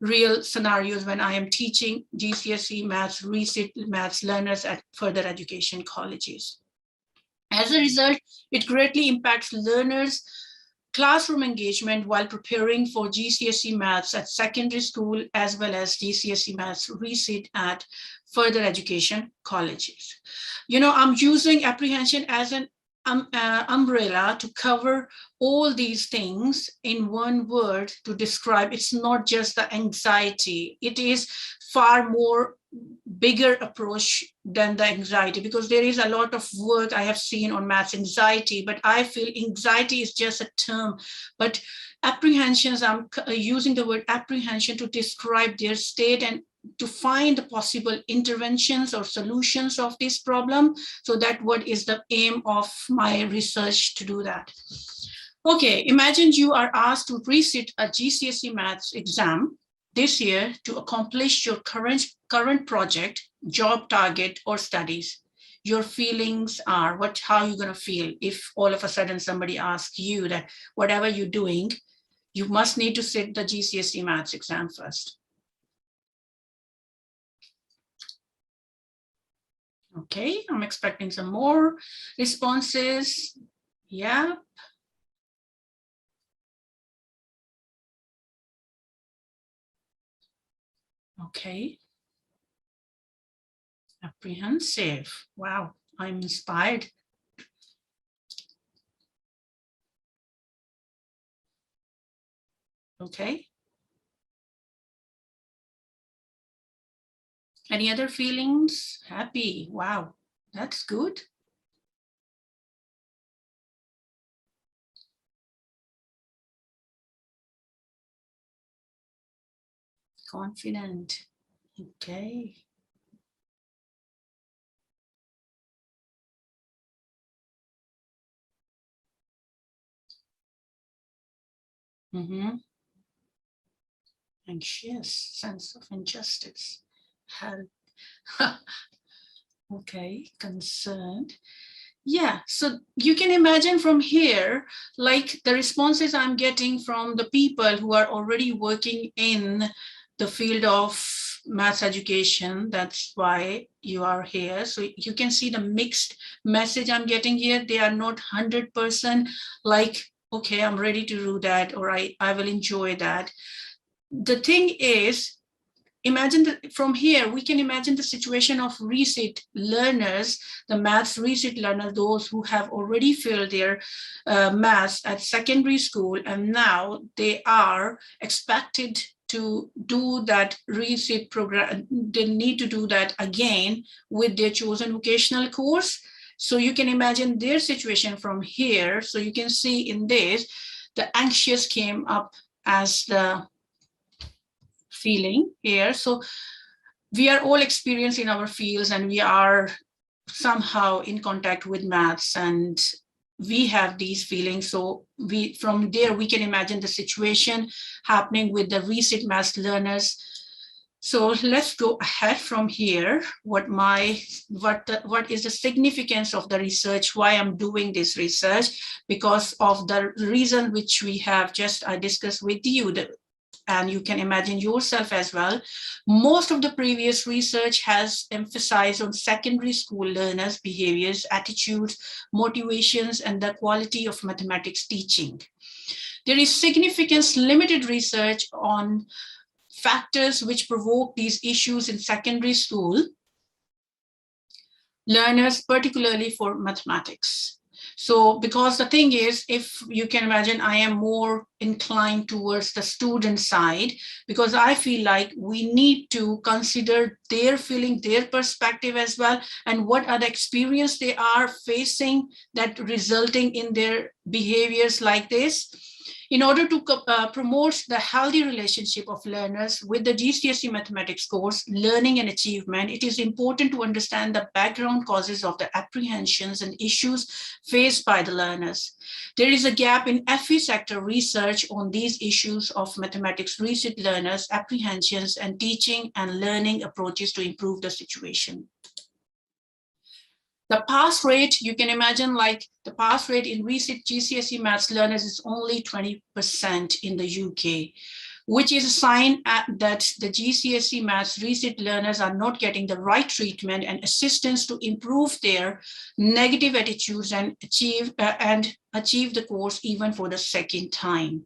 real scenarios when I am teaching GCSE maths, resit maths learners at further education colleges. As a result, it greatly impacts learners' classroom engagement while preparing for GCSE maths at secondary school, as well as GCSE maths resit at further education colleges. You know, I'm using apprehension as an umbrella to cover all these things in one word to describe. It's not just the anxiety, it is far more bigger approach than the anxiety, because there is a lot of work I have seen on maths anxiety, but I feel anxiety is just a term. But apprehensions, I'm using the word apprehension to describe their state and to find the possible interventions or solutions of this problem. So that what is the aim of my research to do that. Okay, imagine you are asked to resit a GCSE maths exam this year to accomplish your current project, job target, or studies. Your feelings are, how are you going to feel if all of a sudden somebody asks you that whatever you're doing, you must need to sit the GCSE maths exam first. Okay, I'm expecting some more responses. Yeah. Okay. Apprehensive. Wow, I'm inspired. Okay. Any other feelings? Happy. Wow, that's good. Confident. Okay. Anxious, sense of injustice. Okay, concerned. Yeah, so you can imagine from here, like the responses I'm getting from the people who are already working in the field of maths education. That's why you are here. So you can see the mixed message I'm getting here. They are not 100% like, okay, I'm ready to do that, or I will enjoy that. The thing is, imagine that from here, we can imagine the situation of resit learners, the maths resit learners, those who have already filled their maths at secondary school, and now they are expected to do that resit program. They need to do that again with their chosen vocational course. So you can imagine their situation from here. So you can see in this, the anxious came up as the feeling here. So we are all experienced in our fields, and we are somehow in contact with maths, and we have these feelings. So from there we can imagine the situation happening with the resit maths learners. So let's go ahead from here. What is the significance of the research? Why I'm doing this research? Because of the reason which we have just discussed with you. And you can imagine yourself as well. Most of the previous research has emphasized on secondary school learners' behaviors, attitudes, motivations, and the quality of mathematics teaching. There is significant limited research on factors which provoke these issues in secondary school learners, particularly for mathematics. So because the thing is, if you can imagine, I am more inclined towards the student side, because I feel like we need to consider their feeling, their perspective as well, and what are the experience they are facing that resulting in their behaviors like this. In order to promote the healthy relationship of learners with the GCSE mathematics course, learning and achievement, it is important to understand the background causes of the apprehensions and issues faced by the learners. There is a gap in FE sector research on these issues of mathematics research learners' apprehensions and teaching and learning approaches to improve the situation. The pass rate, you can imagine, like the pass rate in recent GCSE maths learners is only 20% in the UK, which is a sign that the GCSE maths recent learners are not getting the right treatment and assistance to improve their negative attitudes and achieve the course even for the second time.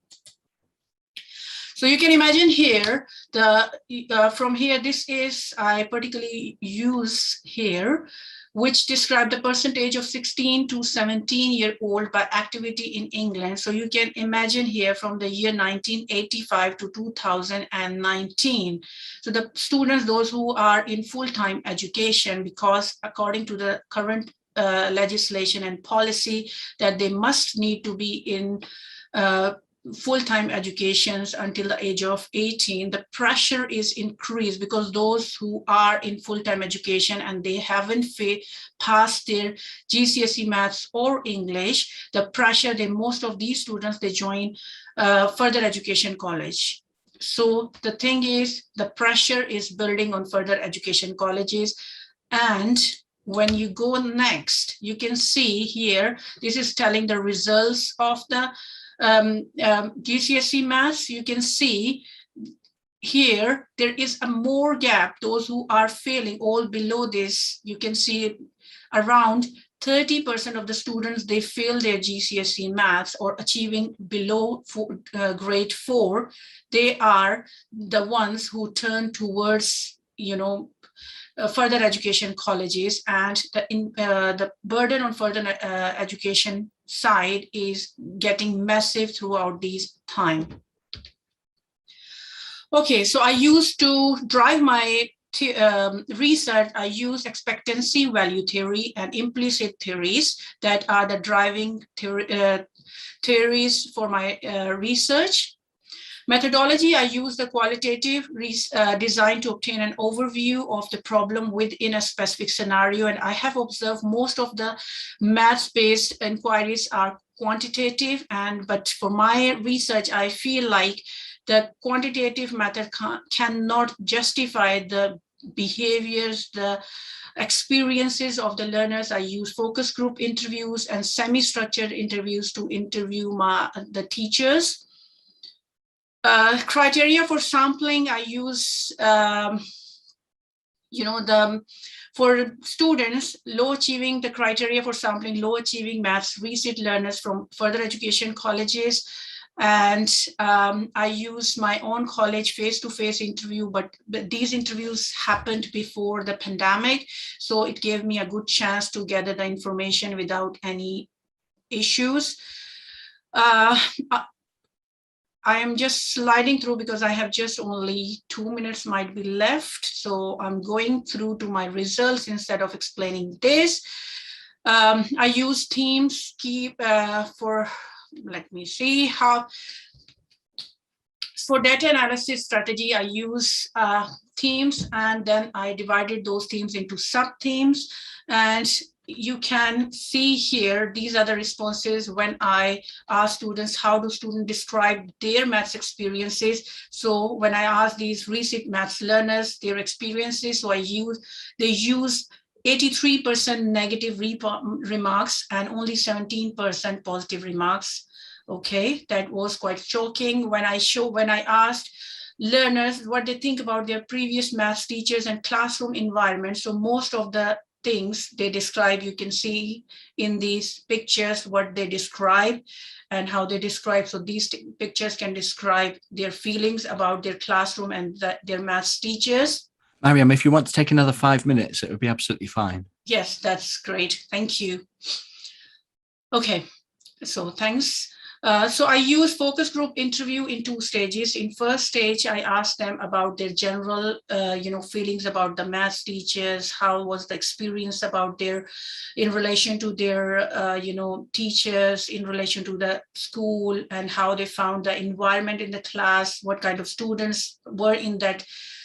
So you can imagine here, from here, this is, I particularly use here, which describe the percentage of 16 to 17-year-old by activity in England. So you can imagine here from the year 1985 to 2019. So the students, those who are in full-time education, because according to the current legislation and policy that they must need to be in full-time educations until the age of 18, the pressure is increased because those who are in full-time education and they haven't passed their GCSE maths or English, the pressure, most of these students, they join further education college. So the thing is, the pressure is building on further education colleges. And when you go next, you can see here, this is telling the results of the GCSE maths. You can see here there is a more gap. Those who are failing, all below this, you can see around 30% of the students, they fail their GCSE maths or achieving below grade 4. They are the ones who turn towards, further education colleges, and the burden on further education side is getting massive throughout these time. Okay, so I used to drive my research, I use expectancy value theory and implicit theories that are the driving theories for my research. Methodology, I use the qualitative design to obtain an overview of the problem within a specific scenario. And I have observed most of the maths-based inquiries are quantitative, but for my research, I feel like the quantitative method cannot justify the behaviors, the experiences of the learners. I use focus group interviews and semi-structured interviews to interview the teachers. Criteria for sampling, I use, for students, low achieving, the criteria for sampling, low achieving maths research learners from further education colleges. And I use my own college face-to-face interview, but these interviews happened before the pandemic. So it gave me a good chance to gather the information without any issues. I am just sliding through because I have just only 2 minutes might be left. So I'm going through to my results instead of explaining this. I use themes for, let me see how, for data analysis strategy, I use themes, and then I divided those themes into sub-themes. And you can see here, these are the responses when I ask students, how do students describe their maths experiences? So when I ask these recent maths learners, their experiences, so they use 83% negative remarks and only 17% positive remarks. Okay, that was quite shocking when I asked learners what they think about their previous maths teachers and classroom environment. So most of the things they describe, you can see in these pictures what they describe and how they describe. So these pictures can describe their feelings about their classroom and their maths teachers. Mariam, if you want to take another 5 minutes, it would be absolutely fine. Yes, that's great. Thank you. Okay, so thanks. So I use focus group interview in 2 stages. In first stage, I asked them about their general, feelings about the maths teachers. How was the experience about in relation to their, teachers, in relation to the school, and how they found the environment in the class, what kind of students were in that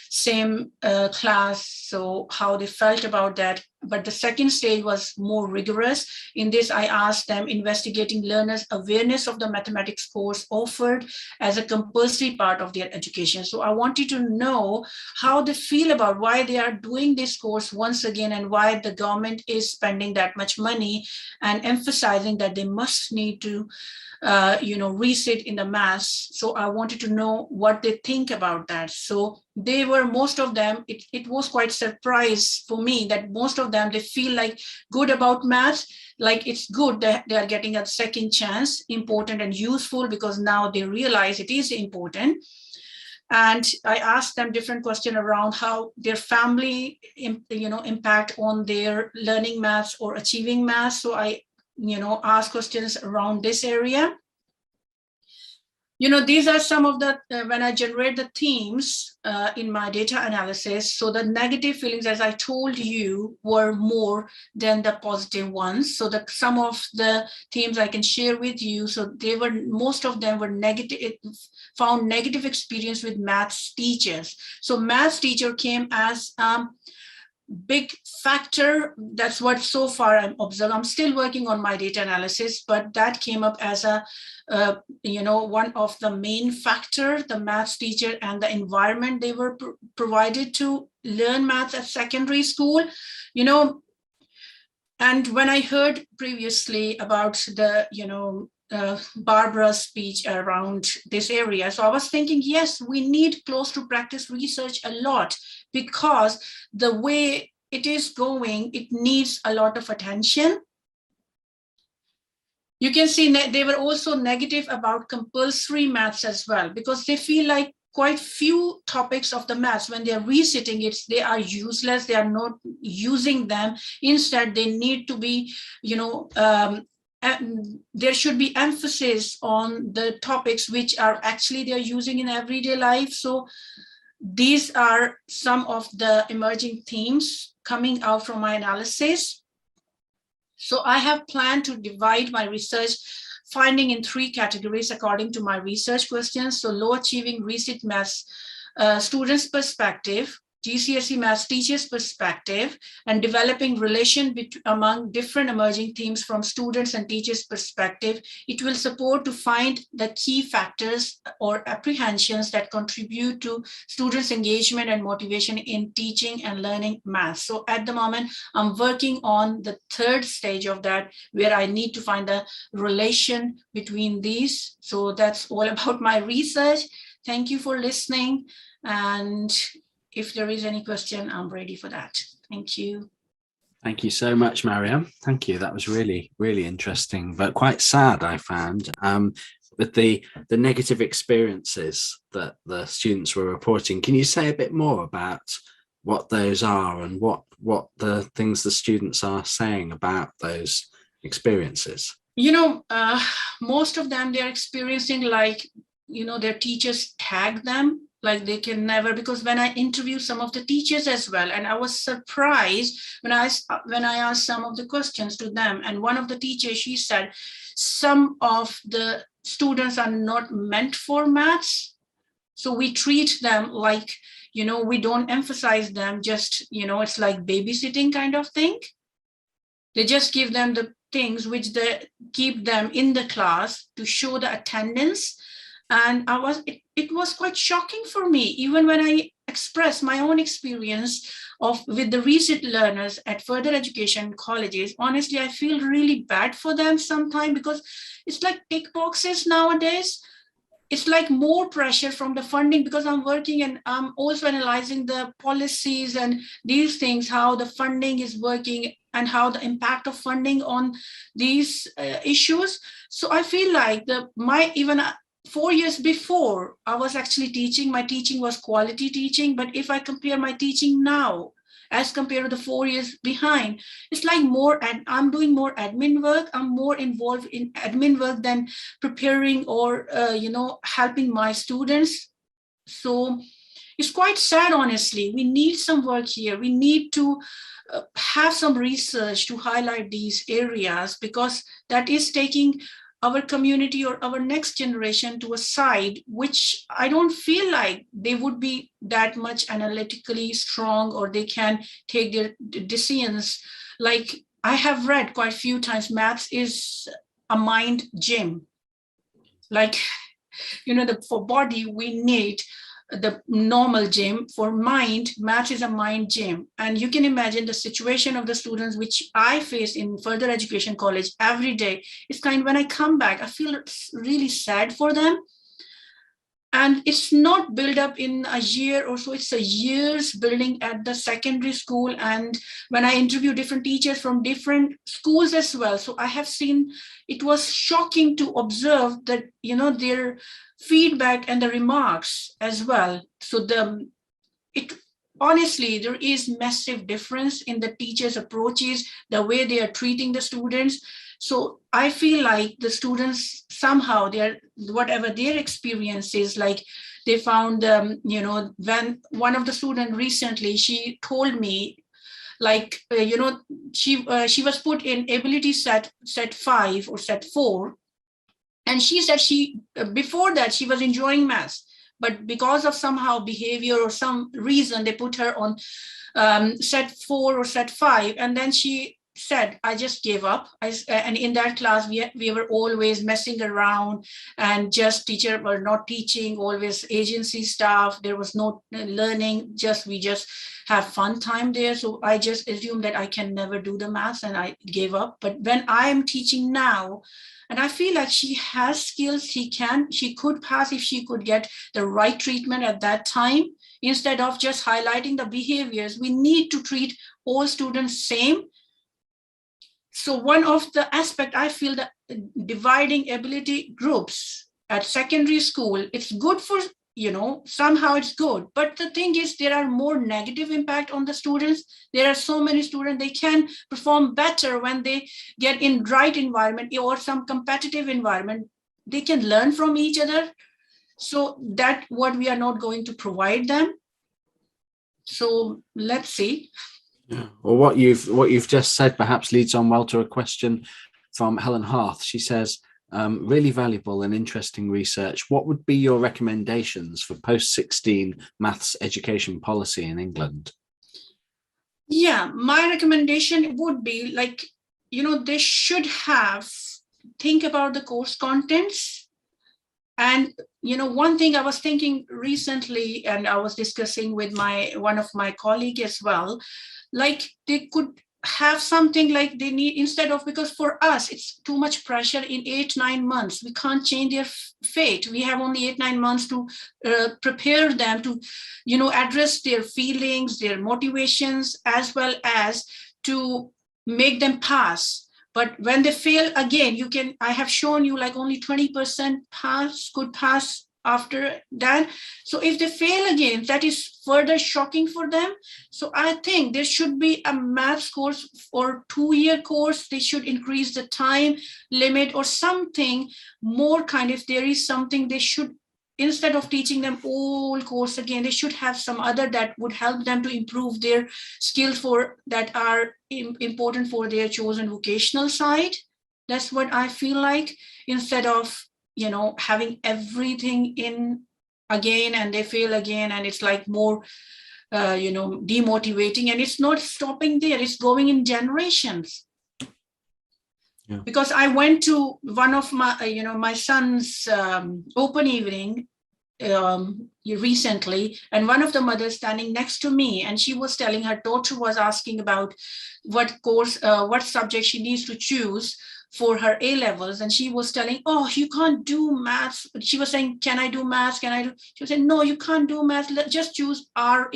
same class, so how they felt about that. But the second stage was more rigorous. In this, I asked them investigating learners' awareness of the mathematics course offered as a compulsory part of their education. So I wanted to know how they feel about why they are doing this course once again, and why the government is spending that much money and emphasizing that they must need to resit in the maths. So I wanted to know what they think about that. So they were, most of them, it was quite surprise for me that most of them, they feel like good about maths, like it's good that they are getting a second chance, important and useful, because now they realize it is important. And I asked them different questions around how their family, impact on their learning maths or achieving maths. So I ask questions around this area. These are some of the, when I generate the themes in my data analysis, so the negative feelings, as I told you, were more than the positive ones. So some of the themes I can share with you. So most of them were negative, found negative experience with maths teachers. So maths teacher came as big factor. That's what so far I'm observing. I'm still working on my data analysis, but that came up as a one of the main factor, the maths teacher and the environment they were provided to learn maths at secondary school. And when I heard previously about the Barbara's speech around this area, so I was thinking, yes, we need close to practice research a lot, because the way it is going, it needs a lot of attention. You can see that they were also negative about compulsory maths as well, because they feel like quite few topics of the maths, when they're resitting it, they are useless, they are not using them. Instead, they need to be, there should be emphasis on the topics which are actually they're using in everyday life. So these are some of the emerging themes coming out from my analysis. So I have planned to divide my research finding in 3 categories according to my research questions. So low achieving resit maths students' perspective, GCSE maths teachers' perspective, and developing relation among different emerging themes from students and teachers' perspective. It will support to find the key factors or apprehensions that contribute to students' engagement and motivation in teaching and learning maths. So at the moment, I'm working on the 3rd stage of that, where I need to find the relation between these. So that's all about my research. Thank you for listening. And if there is any question, I'm ready for that. Thank you. Thank you so much, Mariam. Thank you. That was really, really interesting, but quite sad, I found, with the negative experiences that the students were reporting. Can you say a bit more about what those are and what the things the students are saying about those experiences? Most of them, they're experiencing like, their teachers tag them, like they can never, because when I interview some of the teachers as well, and I was surprised when I asked some of the questions to them, and one of the teachers, she said, some of the students are not meant for maths. So we treat them like, we don't emphasize them, just, it's like babysitting kind of thing. They just give them the things which they keep them in the class to show the attendance. And it was quite shocking for me, even when I expressed my own experience with the resit learners at further education colleges. Honestly, I feel really bad for them sometimes, because it's like tick boxes nowadays. It's like more pressure from the funding, because I'm working and I'm also analyzing the policies and these things, how the funding is working and how the impact of funding on these issues. So I feel like even 4 years before, I was actually teaching. My teaching was quality teaching. But if I compare my teaching now as compared to the 4 years behind. It's like more, and I'm doing more admin work. I'm more involved in admin work than preparing or, helping my students. So it's quite sad, honestly. We need some work here. We need to have some research to highlight these areas, because that is taking our community or our next generation to a side which I don't feel like they would be that much analytically strong, or they can take their decisions. Like I have read quite a few times, maths is a mind gym. Like, for body, we need the normal gym. For mind, math is a mind gym. And you can imagine the situation of the students which I face in further education college every day. It's kind of, when I come back, I feel really sad for them. And it's not built up in a year or so, it's a years building at the secondary school. And when I interview different teachers from different schools as well, so I have seen, it was shocking to observe that, their feedback and the remarks as well. So honestly, there is massive difference in the teachers' approaches, the way they are treating the students. So I feel like the students somehow, whatever their experience is, like they found, when one of the students recently, she told me, like, she was put in ability set 5 or set 4. And she said before that, she was enjoying maths. But because of somehow behavior or some reason, they put her on set 4 or set 5. And then she said, I just gave up. And in that class, we were always messing around, and just teacher were not teaching, always agency staff. There was no learning, we just have fun time there. So I just assumed that I can never do the maths, and I gave up. But when I am teaching now, and I feel like she has skills, she could pass if she could get the right treatment at that time. Instead of just highlighting the behaviors, we need to treat all students same. So one of the aspect, I feel that dividing ability groups at secondary school, it's good for, somehow it's good. But the thing is, there are more negative impact on the students. There are so many students, they can perform better when they get in right environment or some competitive environment. They can learn from each other. So that what we are not going to provide them. So let's see. Yeah. Well, what you've just said perhaps leads on well to a question from Helen Harth. She says, really valuable and interesting research. What would be your recommendations for post-16 maths education policy in England? Yeah, my recommendation would be like, they should think about the course contents. And, one thing I was thinking recently, and I was discussing with one of my colleagues as well, like they could have something like they need, instead of, because for us, it's too much pressure in 8-9 months. We can't change their fate. We have only 8-9 months to prepare them to, address their feelings, their motivations, as well as to make them pass. But when they fail again, I have shown you like only 20% could pass after that. So if they fail again, that is further shocking for them. So I think there should be a maths course or 2-year course. They should increase the time limit or something more if there is something they should, instead of teaching them all course again, they should have some other that would help them to improve their skills that are important for their chosen vocational side. That's what I feel like, instead of having everything in again and they fail again, and it's like more demotivating, and it's not stopping there, it's going in generations. Yeah. Because I went to one of my my son's open evening recently, and one of the mothers standing next to me, and she was telling her daughter was asking about what subject she needs to choose for her A levels, and she was telling, oh, you can't do maths. She was saying, can I do maths? She was saying, no, you can't do maths. Just choose RA,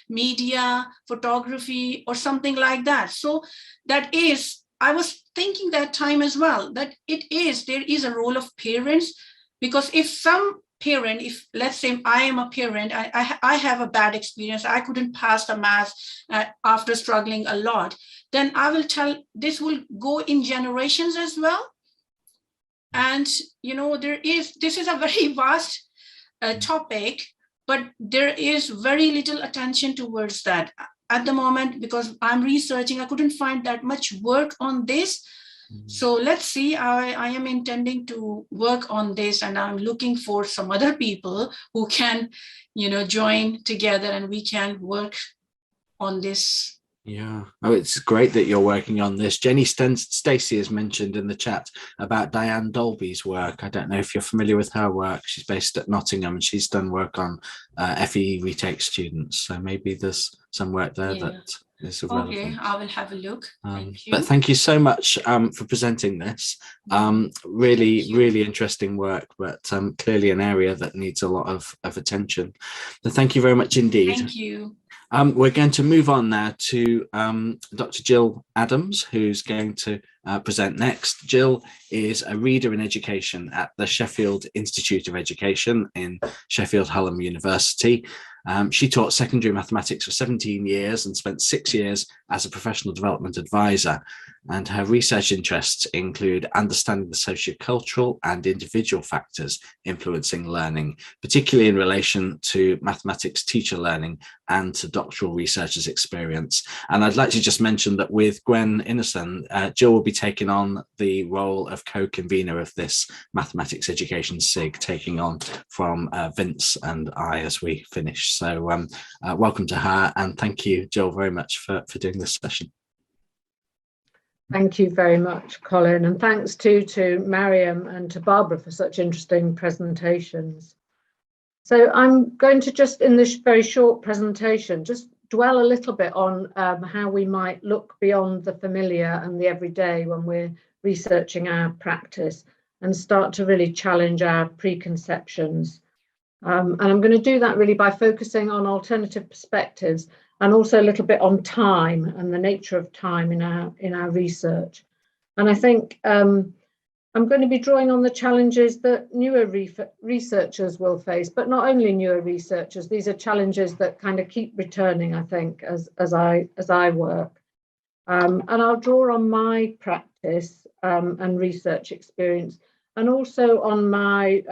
media, photography, or something like that. So that is, I was thinking that time as well, that there is a role of parents, because if some parent, if let's say I am a parent, I have a bad experience, I couldn't pass the math after struggling a lot, then I will tell this will go in generations as well. And, you know, this is a very vast topic, but there is very little attention towards that at the moment, because I'm researching, I couldn't find that much work on this. So let's see, I am intending to work on this, and I'm looking for some other people who can, you know, join together and we can work on this. Yeah, oh, it's great that you're working on this. Jenny Stacey has mentioned in the chat about Diane Dolby's work. I don't know if you're familiar with her work. She's based at Nottingham and she's done work on FE retake students. So maybe there's some work there that is relevant. Okay, I will have a look. Thank you. But thank you so much for presenting this. Really interesting work, but clearly an area that needs a lot of attention. So thank you very much indeed. Thank you. We're going to move on now to Dr. Jill Adams, who's going to present next. Jill is a reader in education at the Sheffield Institute of Education in Sheffield Hallam University. She taught secondary mathematics for 17 years and spent 6 years as a professional development advisor. And her research interests include understanding the sociocultural and individual factors influencing learning, particularly in relation to mathematics teacher learning and to doctoral researchers' experience. And I'd like to just mention that with Gwen Innocent, Jill will be taking on the role of co-convener of this mathematics education SIG, taking on from Vince and I as we finish. So welcome to her, and thank you, Jill, very much for doing this session. Thank you very much, Colin, and thanks too to Mariam and to Barbara for such interesting presentations. So I'm going to just, in this very short presentation, just dwell a little bit on how we might look beyond the familiar and the everyday when we're researching our practice and start to really challenge our preconceptions. And I'm going to do that really by focusing on alternative perspectives and also a little bit on time and the nature of time in our research. And I think I'm going to be drawing on the challenges that newer researchers will face, but not only newer researchers. These are challenges that kind of keep returning, I think, as I work. And I'll draw on my practice and research experience, and also on my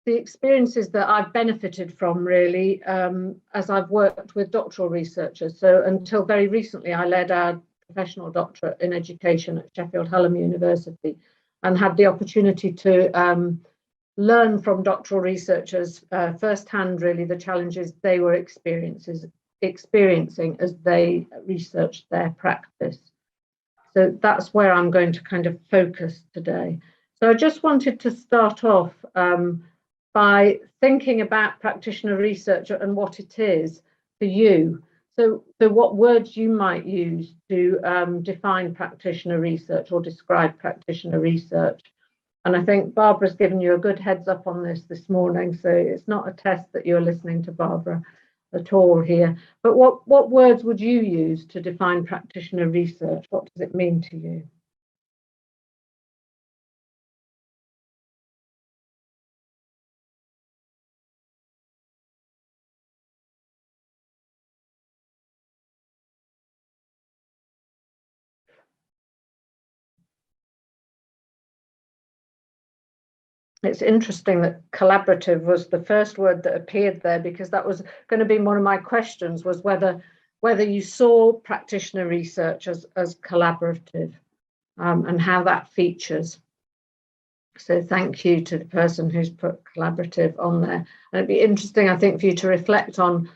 the experiences that I've benefited from, really, as I've worked with doctoral researchers. So until very recently, I led our professional doctorate in education at Sheffield Hallam University and had the opportunity to learn from doctoral researchers firsthand, really, the challenges they were experiencing as they researched their practice. So that's where I'm going to kind of focus today. So I just wanted to start off by thinking about practitioner research and what it is for you. So what words you might use to define practitioner research or describe practitioner research. And I think Barbara's given you a good heads up on this morning, so it's not a test that you're listening to Barbara at all here. But what words would you use to define practitioner research? What does it mean to you? It's interesting that collaborative was the first word that appeared there, because that was going to be one of my questions, was whether you saw practitioner research as collaborative and how that features. So thank you to the person who's put collaborative on there. And it'd be interesting, I think, for you to reflect on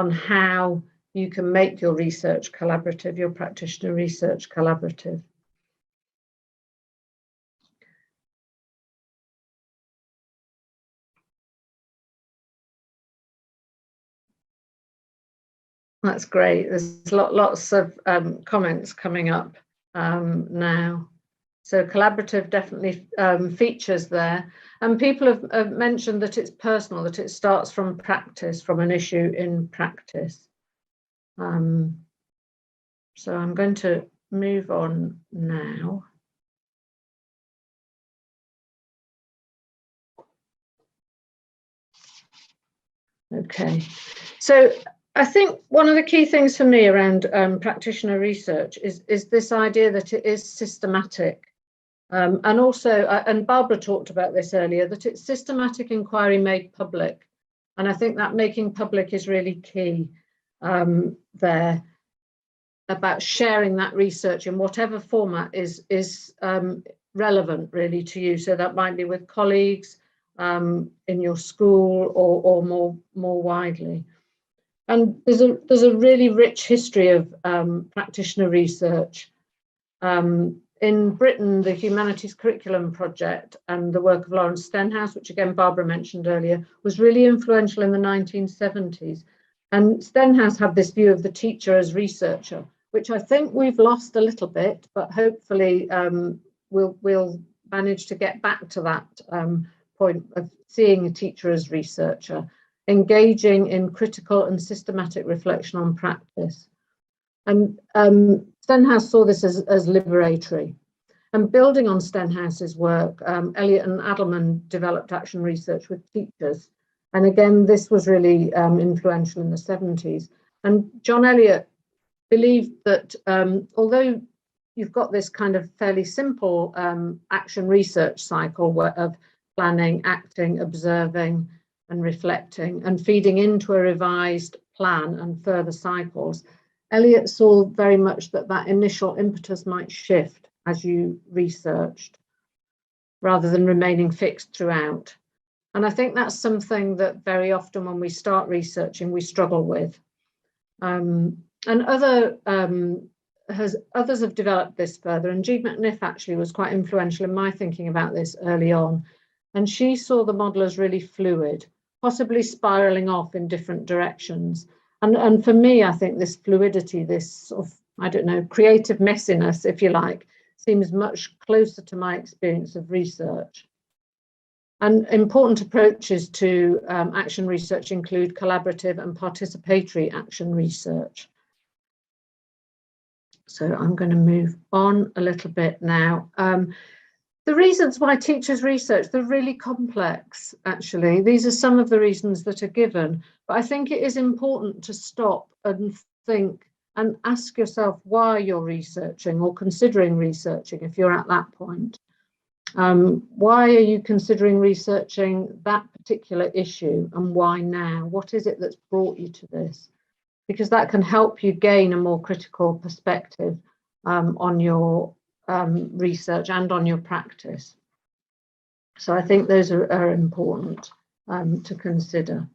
how you can make your research collaborative, your practitioner research collaborative. That's great. There's lots of comments coming up now. So collaborative definitely features there. And people have mentioned that it's personal, that it starts from practice, from an issue in practice. So I'm going to move on now. Okay, so I think one of the key things for me around practitioner research is this idea that it is systematic. And also, and Barbara talked about this earlier, that it's systematic inquiry made public. And I think that making public is really key there, about sharing that research in whatever format is relevant really to you. So that might be with colleagues, in your school, or more widely. And there's a really rich history of practitioner research. In Britain, the Humanities Curriculum Project and the work of Lawrence Stenhouse, which again Barbara mentioned earlier, was really influential in the 1970s. And Stenhouse had this view of the teacher as researcher, which I think we've lost a little bit, but hopefully we'll manage to get back to that point of seeing a teacher as researcher, engaging in critical and systematic reflection on practice. And Stenhouse saw this as liberatory. And building on Stenhouse's work, Elliott and Adelman developed action research with teachers. And again, this was really influential in the 70s. And John Elliott believed that although you've got this kind of fairly simple action research cycle of planning, acting, observing, and reflecting, and feeding into a revised plan and further cycles, Elliott saw very much that initial impetus might shift as you researched, rather than remaining fixed throughout. And I think that's something that very often when we start researching, we struggle with. And others have developed this further, and Jean McNiff actually was quite influential in my thinking about this early on. And she saw the model as really fluid, possibly spiraling off in different directions. And for me, I think this fluidity, this sort of, I don't know, creative messiness, if you like, seems much closer to my experience of research. And important approaches to action research include collaborative and participatory action research. So I'm going to move on a little bit now. The reasons why teachers research, they're really complex, actually. These are some of the reasons that are given, but I think it is important to stop and think and ask yourself why you're researching or considering researching if you're at that point. Why are you considering researching that particular issue, and why now? What is it that's brought you to this? Because that can help you gain a more critical perspective on your research and on your practice. So I think those are important to consider.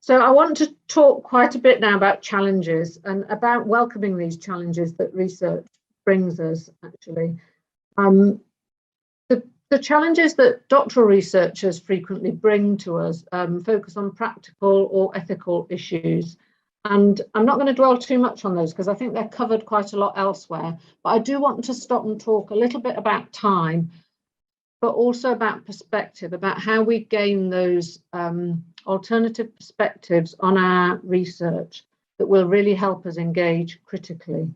So I want to talk quite a bit now about challenges and about welcoming these challenges that research brings us, actually. The challenges that doctoral researchers frequently bring to us focus on practical or ethical issues. And I'm not going to dwell too much on those because I think they're covered quite a lot elsewhere. But I do want to stop and talk a little bit about time, but also about perspective, about how we gain those alternative perspectives on our research that will really help us engage critically.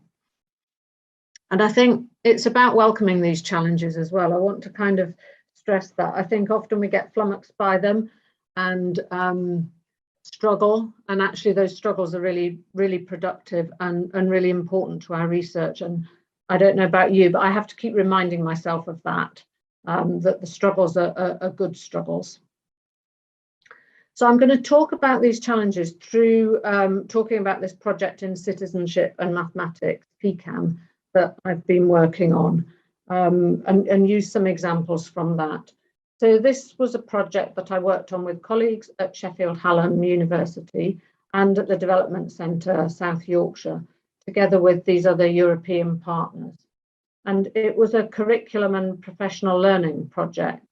And I think it's about welcoming these challenges as well. I want to kind of stress that. I think often we get flummoxed by them and struggle, and actually those struggles are really, really productive and really important to our research. And I don't know about you, but I have to keep reminding myself of that, that the struggles are good struggles. So I'm going to talk about these challenges through talking about this project in citizenship and mathematics, PCAM, that I've been working on, and use some examples from that. So this was a project that I worked on with colleagues at Sheffield Hallam University and at the Development Centre, South Yorkshire, together with these other European partners. And it was a curriculum and professional learning project.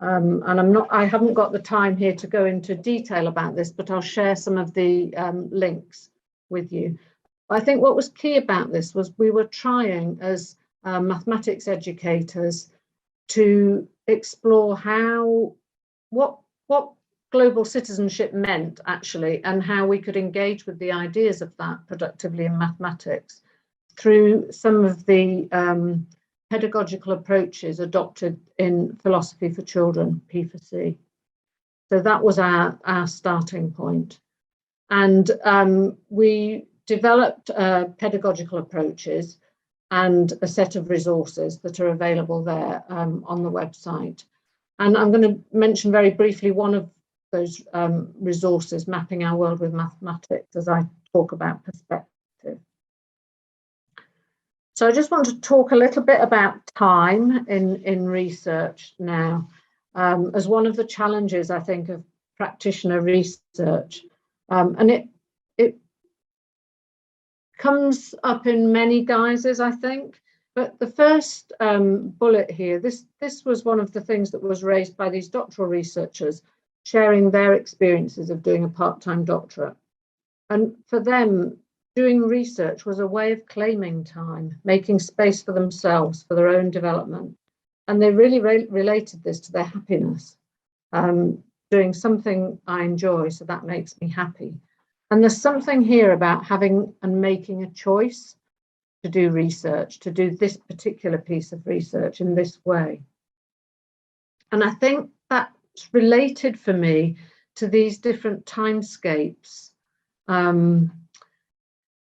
And I haven't got the time here to go into detail about this, but I'll share some of the links with you. I think what was key about this was we were trying as mathematics educators to explore what global citizenship meant actually, and how we could engage with the ideas of that productively in mathematics through some of the pedagogical approaches adopted in Philosophy for Children, P4C. So that was our starting point. And we developed pedagogical approaches and a set of resources that are available there on the website. And I'm going to mention very briefly one of those resources, Mapping Our World with Mathematics, as I talk about perspective. So I just want to talk a little bit about time in research now, as one of the challenges, I think, of practitioner research. And it comes up in many guises, I think. But the first bullet here, this was one of the things that was raised by these doctoral researchers, sharing their experiences of doing a part-time doctorate. And for them, doing research was a way of claiming time, making space for themselves, for their own development. And they really related this to their happiness. Doing something I enjoy, so that makes me happy. And there's something here about having and making a choice to do research, to do this particular piece of research in this way. And I think that's related for me to these different timescapes.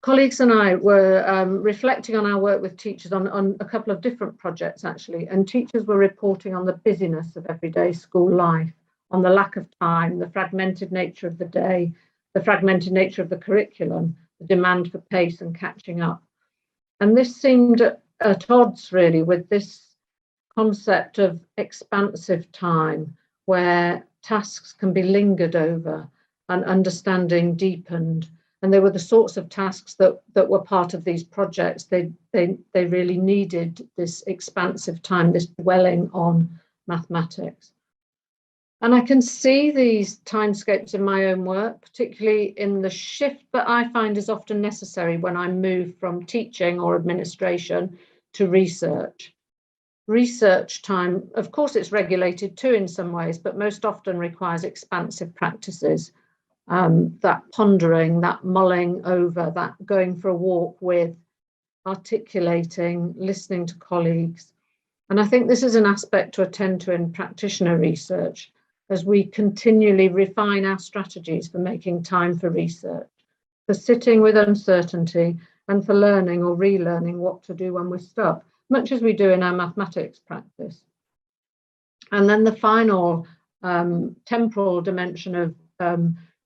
Colleagues and I were reflecting on our work with teachers on a couple of different projects, actually, and teachers were reporting on the busyness of everyday school life, on the lack of time, the fragmented nature of the day, the fragmented nature of the curriculum, the demand for pace and catching up. And this seemed at odds, really, with this concept of expansive time, where tasks can be lingered over and understanding deepened. And they were the sorts of tasks that were part of these projects. They really needed this expansive time, this dwelling on mathematics. And I can see these timescapes in my own work, particularly in the shift that I find is often necessary when I move from teaching or administration to research. Research time, of course, it's regulated too in some ways, but most often requires expansive practices. That pondering, that mulling over, that going for a walk with, articulating, listening to colleagues. And I think this is an aspect to attend to in practitioner research as we continually refine our strategies for making time for research, for sitting with uncertainty and for learning or relearning what to do when we're stuck, much as we do in our mathematics practice. And then the final temporal dimension of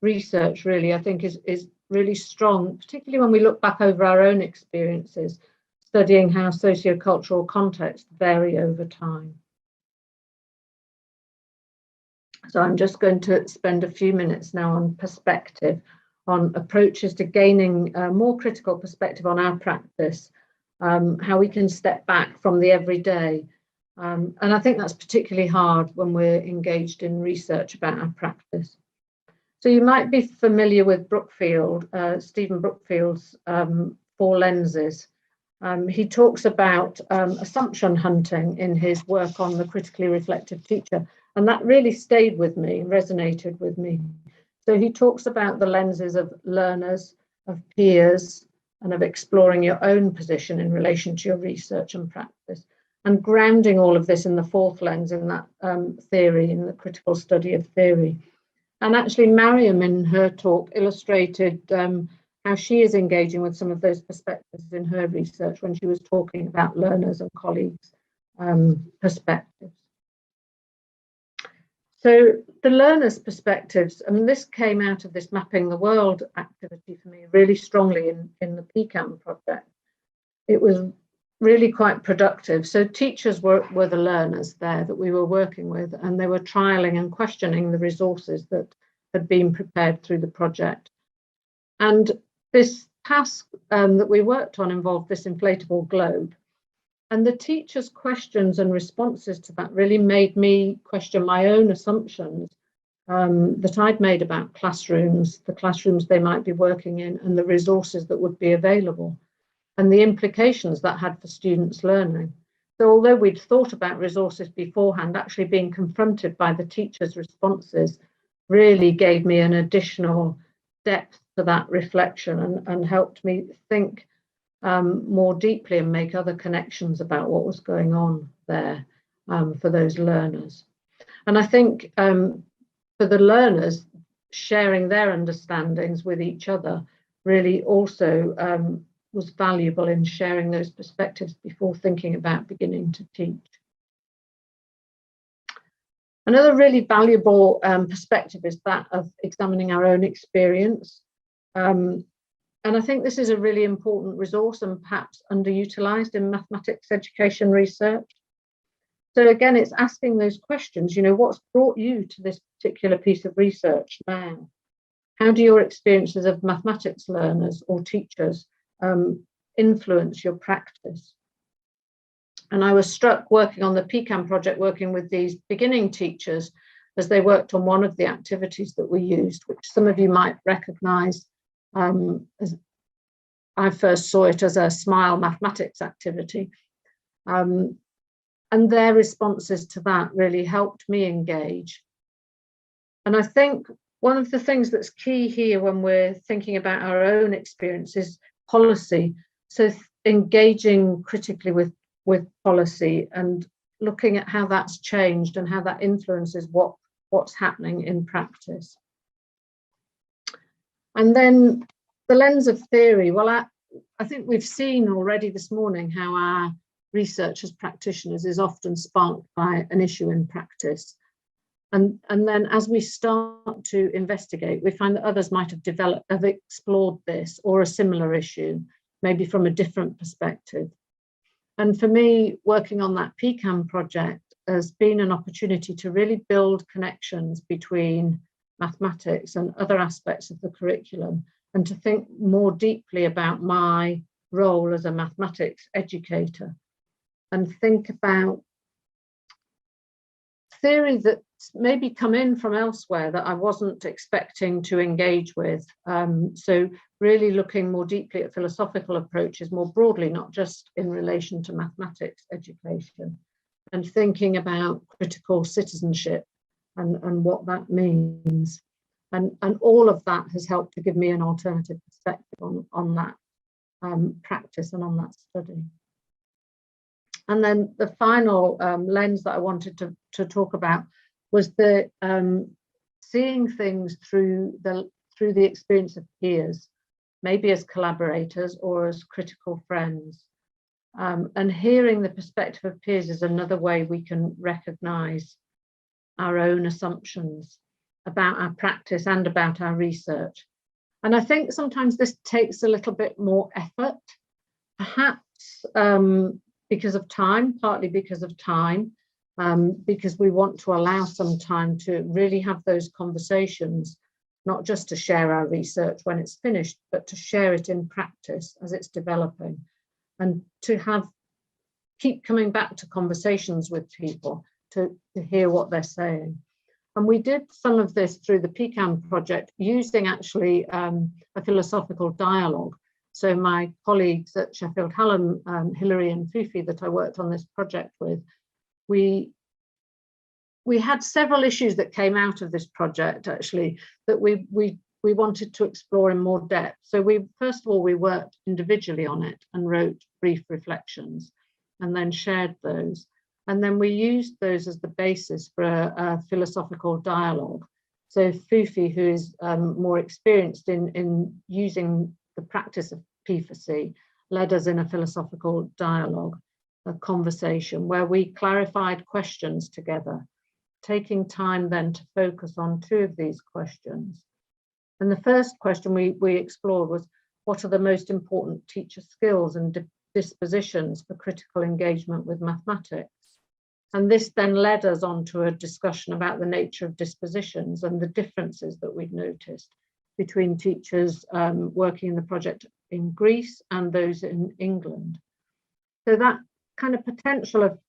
research, really, I think is really strong, particularly when we look back over our own experiences, studying how sociocultural contexts vary over time. So I'm just going to spend a few minutes now on perspective, on approaches to gaining a more critical perspective on our practice, how we can step back from the everyday. And I think that's particularly hard when we're engaged in research about our practice. So you might be familiar with Brookfield, Stephen Brookfield's 4 lenses. He talks about assumption hunting in his work on the critically reflective teacher, and that really stayed with me, resonated with me. So he talks about the lenses of learners, of peers, and of exploring your own position in relation to your research and practice, and grounding all of this in the 4th lens, in that theory, in the critical study of theory. And actually, Mariam, in her talk, illustrated how she is engaging with some of those perspectives in her research when she was talking about learners and colleagues' perspectives. So the learners' perspectives, I mean, this came out of this Mapping the World activity for me really strongly in the PCAM project. It was really quite productive. So teachers were the learners there that we were working with, and they were trialing and questioning the resources that had been prepared through the project. And this task that we worked on involved this inflatable globe. And the teachers' questions and responses to that really made me question my own assumptions that I'd made about classrooms, the classrooms they might be working in, and the resources that would be available, and the implications that had for students' learning. So although we'd thought about resources beforehand, actually being confronted by the teachers' responses really gave me an additional depth to that reflection and helped me think more deeply and make other connections about what was going on there for those learners. And I think for the learners, sharing their understandings with each other really also was valuable in sharing those perspectives before thinking about beginning to teach. Another really valuable perspective is that of examining our own experience. And I think this is a really important resource and perhaps underutilized in mathematics education research. So again, it's asking those questions, you know, what's brought you to this particular piece of research now? How do your experiences of mathematics learners or teachers influence your practice? And I was struck working on the PRiME project, working with these beginning teachers as they worked on one of the activities that we used, which some of you might recognize as I first saw it as a SMILE mathematics activity. And their responses to that really helped me engage. And I think one of the things that's key here when we're thinking about our own experience is policy. So engaging critically with policy and looking at how that's changed and how that influences what's happening in practice. And then the lens of theory. Well, I think we've seen already this morning how our research as practitioners is often sparked by an issue in practice. And then as we start to investigate, we find that others might have explored this or a similar issue, maybe from a different perspective. And for me, working on that PRiME project has been an opportunity to really build connections between mathematics and other aspects of the curriculum, and to think more deeply about my role as a mathematics educator, and think about theory that's maybe come in from elsewhere that I wasn't expecting to engage with. So really looking more deeply at philosophical approaches more broadly, not just in relation to mathematics education, and thinking about critical citizenship and what that means. And all of that has helped to give me an alternative perspective on that practice and on that study. And then the final lens that I wanted to talk about was the seeing things through the experience of peers, maybe as collaborators or as critical friends. And hearing the perspective of peers is another way we can recognize our own assumptions about our practice and about our research. And I think sometimes this takes a little bit more effort, perhaps because of time, partly because of time, because we want to allow some time to really have those conversations, not just to share our research when it's finished, but to share it in practice as it's developing, and to keep coming back to conversations with people to hear what they're saying. And we did some of this through the PRiME project using actually a philosophical dialogue. So my colleagues at Sheffield Hallam, Hilary and Fufi, that I worked on this project with, we had several issues that came out of this project actually that we wanted to explore in more depth. So first of all, we worked individually on it and wrote brief reflections and then shared those. And then we used those as the basis for a philosophical dialogue. So Fufi, who is more experienced in using the practice of P4C, led us in a philosophical dialogue, a conversation where we clarified questions together, taking time then to focus on two of these questions. And the first question we explored was, what are the most important teacher skills and dispositions for critical engagement with mathematics? And this then led us on to a discussion about the nature of dispositions and the differences that we'd noticed between teachers working in the project in Greece and those in England. So that kind of potential of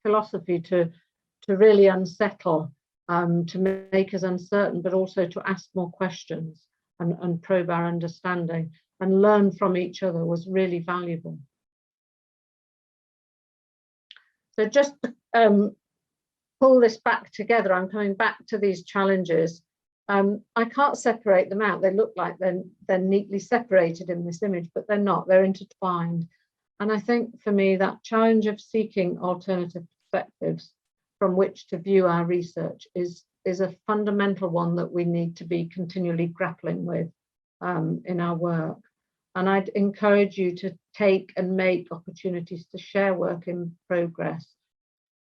philosophy to really unsettle, to make us uncertain, but also to ask more questions and probe our understanding and learn from each other was really valuable. So just to pull this back together, I'm coming back to these challenges. I can't separate them out. They look like they're neatly separated in this image, but they're not, they're intertwined. And I think for me, that challenge of seeking alternative perspectives from which to view our research is is a fundamental one that we need to be continually grappling with in our work. And I'd encourage you to take and make opportunities to share work in progress,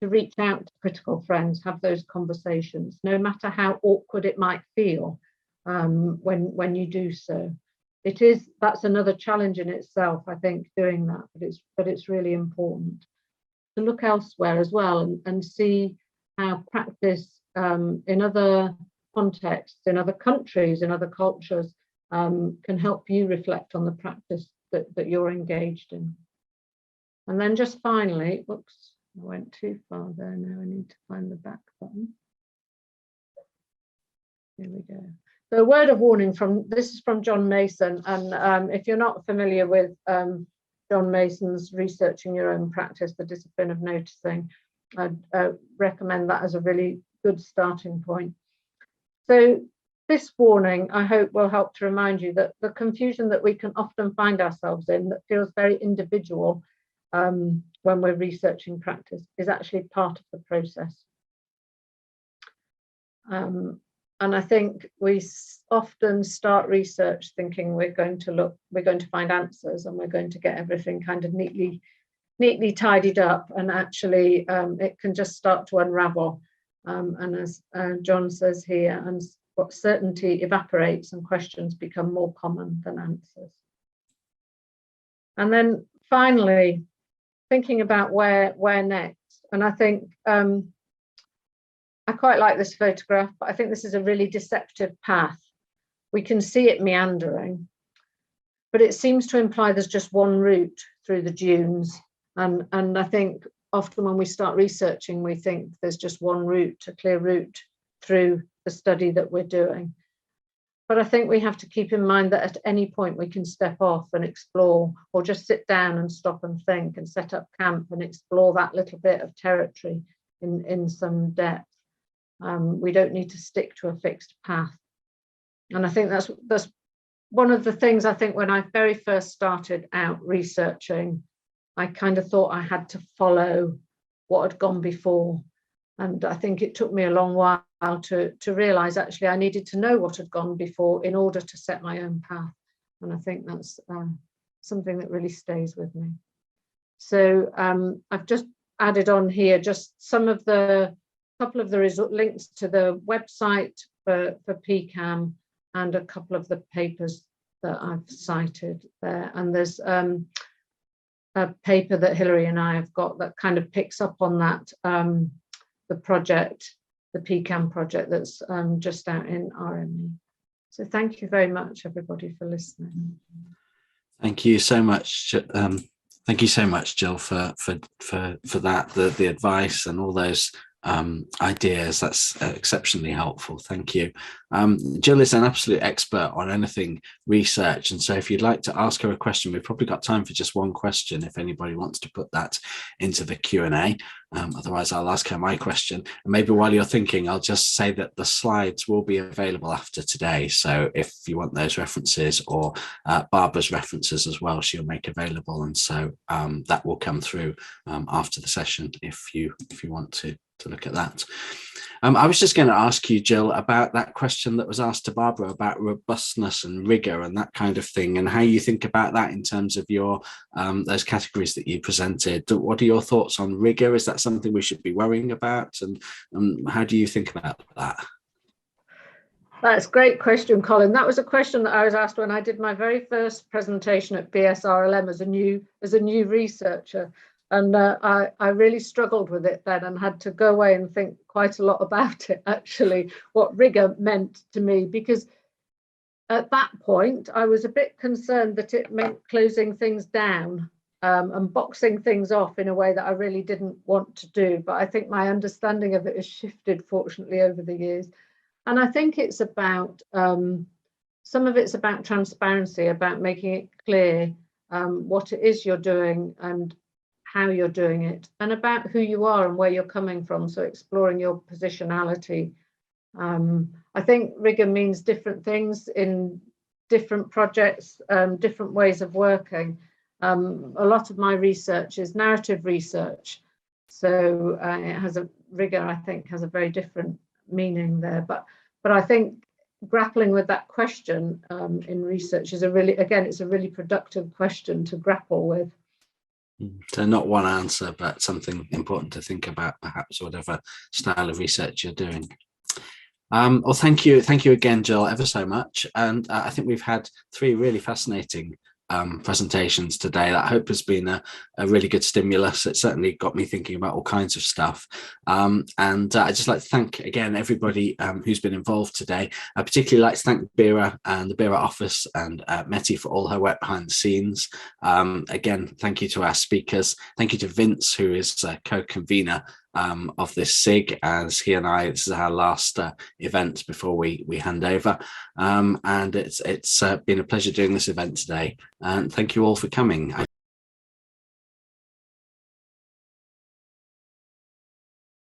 to reach out to critical friends, have those conversations, no matter how awkward it might feel when you do so. That's another challenge in itself, I think, doing that, but it's really important to look elsewhere as well and see how practice in other contexts, in other countries, in other cultures, can help you reflect on the practice that you're engaged in. And then just finally, whoops, I went too far there. Now I need to find the back button. Here we go. So a word of warning this is from John Mason, and if you're not familiar with John Mason's Researching Your Own Practice, the Discipline of Noticing, I'd recommend that as a really good starting point. So this warning, I hope, will help to remind you that the confusion that we can often find ourselves in that feels very individual when we're researching practice is actually part of the process. And I think we often start research thinking we're going to find answers and we're going to get everything kind of neatly tidied up, and actually it can just start to unravel. And as John says here, and what certainty evaporates and questions become more common than answers. And then finally, thinking about where next. And I think I quite like this photograph, but I think this is a really deceptive path. We can see it meandering, but it seems to imply there's just one route through the dunes. And I think often when we start researching, we think there's just one route, a clear route through the study that we're doing. But I think we have to keep in mind that at any point we can step off and explore, or just sit down and stop and think and set up camp and explore that little bit of territory in some depth. We don't need to stick to a fixed path. And I think that's one of the things, I think, when I very first started out researching, I kind of thought I had to follow what had gone before. And I think it took me a long while to realize actually I needed to know what had gone before in order to set my own path. And I think that's something that really stays with me. So I've just added on here just couple of the links to the website for PCAM and a couple of the papers that I've cited there. And there's a paper that Hilary and I have got that kind of picks up on that, the project, the PCAM project that's just out in RME. So thank you very much, everybody, for listening. Thank you so much. Thank you so much, Jill, for that, the advice and all those ideas. That's exceptionally helpful. Thank you. Jill is an absolute expert on anything research, and so if you'd like to ask her a question, we've probably got time for just one question if anybody wants to put that into the Q&A. Otherwise I'll ask her my question, and maybe while you're thinking, I'll just say that the slides will be available after today, so if you want those references, or Barbara's references as well, she'll make available, and so that will come through after the session if you want to look at that. I was just going to ask you, Jill, about that question that was asked to Barbara about robustness and rigor and that kind of thing, and how you think about that in terms of your those categories that you presented. What are your thoughts on rigor? Is that something we should be worrying about, and how do you think about that? That's a great question, Colin. That was a question that I was asked when I did my very first presentation at BSRLM as a new researcher. And I really struggled with it then and had to go away and think quite a lot about it, actually, what rigor meant to me, because at that point I was a bit concerned that it meant closing things down and boxing things off in a way that I really didn't want to do. But I think my understanding of it has shifted, fortunately, over the years. And I think it's about, some of it's about transparency, about making it clear what it is you're doing and how you're doing it, and about who you are and where you're coming from. So exploring your positionality. I think rigor means different things in different projects, different ways of working. A lot of my research is narrative research. So it has a rigor, I think, has a very different meaning there. But I think grappling with that question in research is it's a really productive question to grapple with. So not one answer, but something important to think about, perhaps, whatever style of research you're doing. Well, thank you again, Jill, ever so much. And I think we've had 3 really fascinating presentations today that I hope has been a really good stimulus. It certainly got me thinking about all kinds of stuff. And I'd just like to thank again everybody who's been involved today. I particularly like to thank Bira and the Bira office and Meti for all her work behind the scenes. Again, thank you to our speakers. Thank you to Vince, who is co-convener of this SIG, as he and I, this is our last event before we hand over, and it's been a pleasure doing this event today, and thank you all for coming.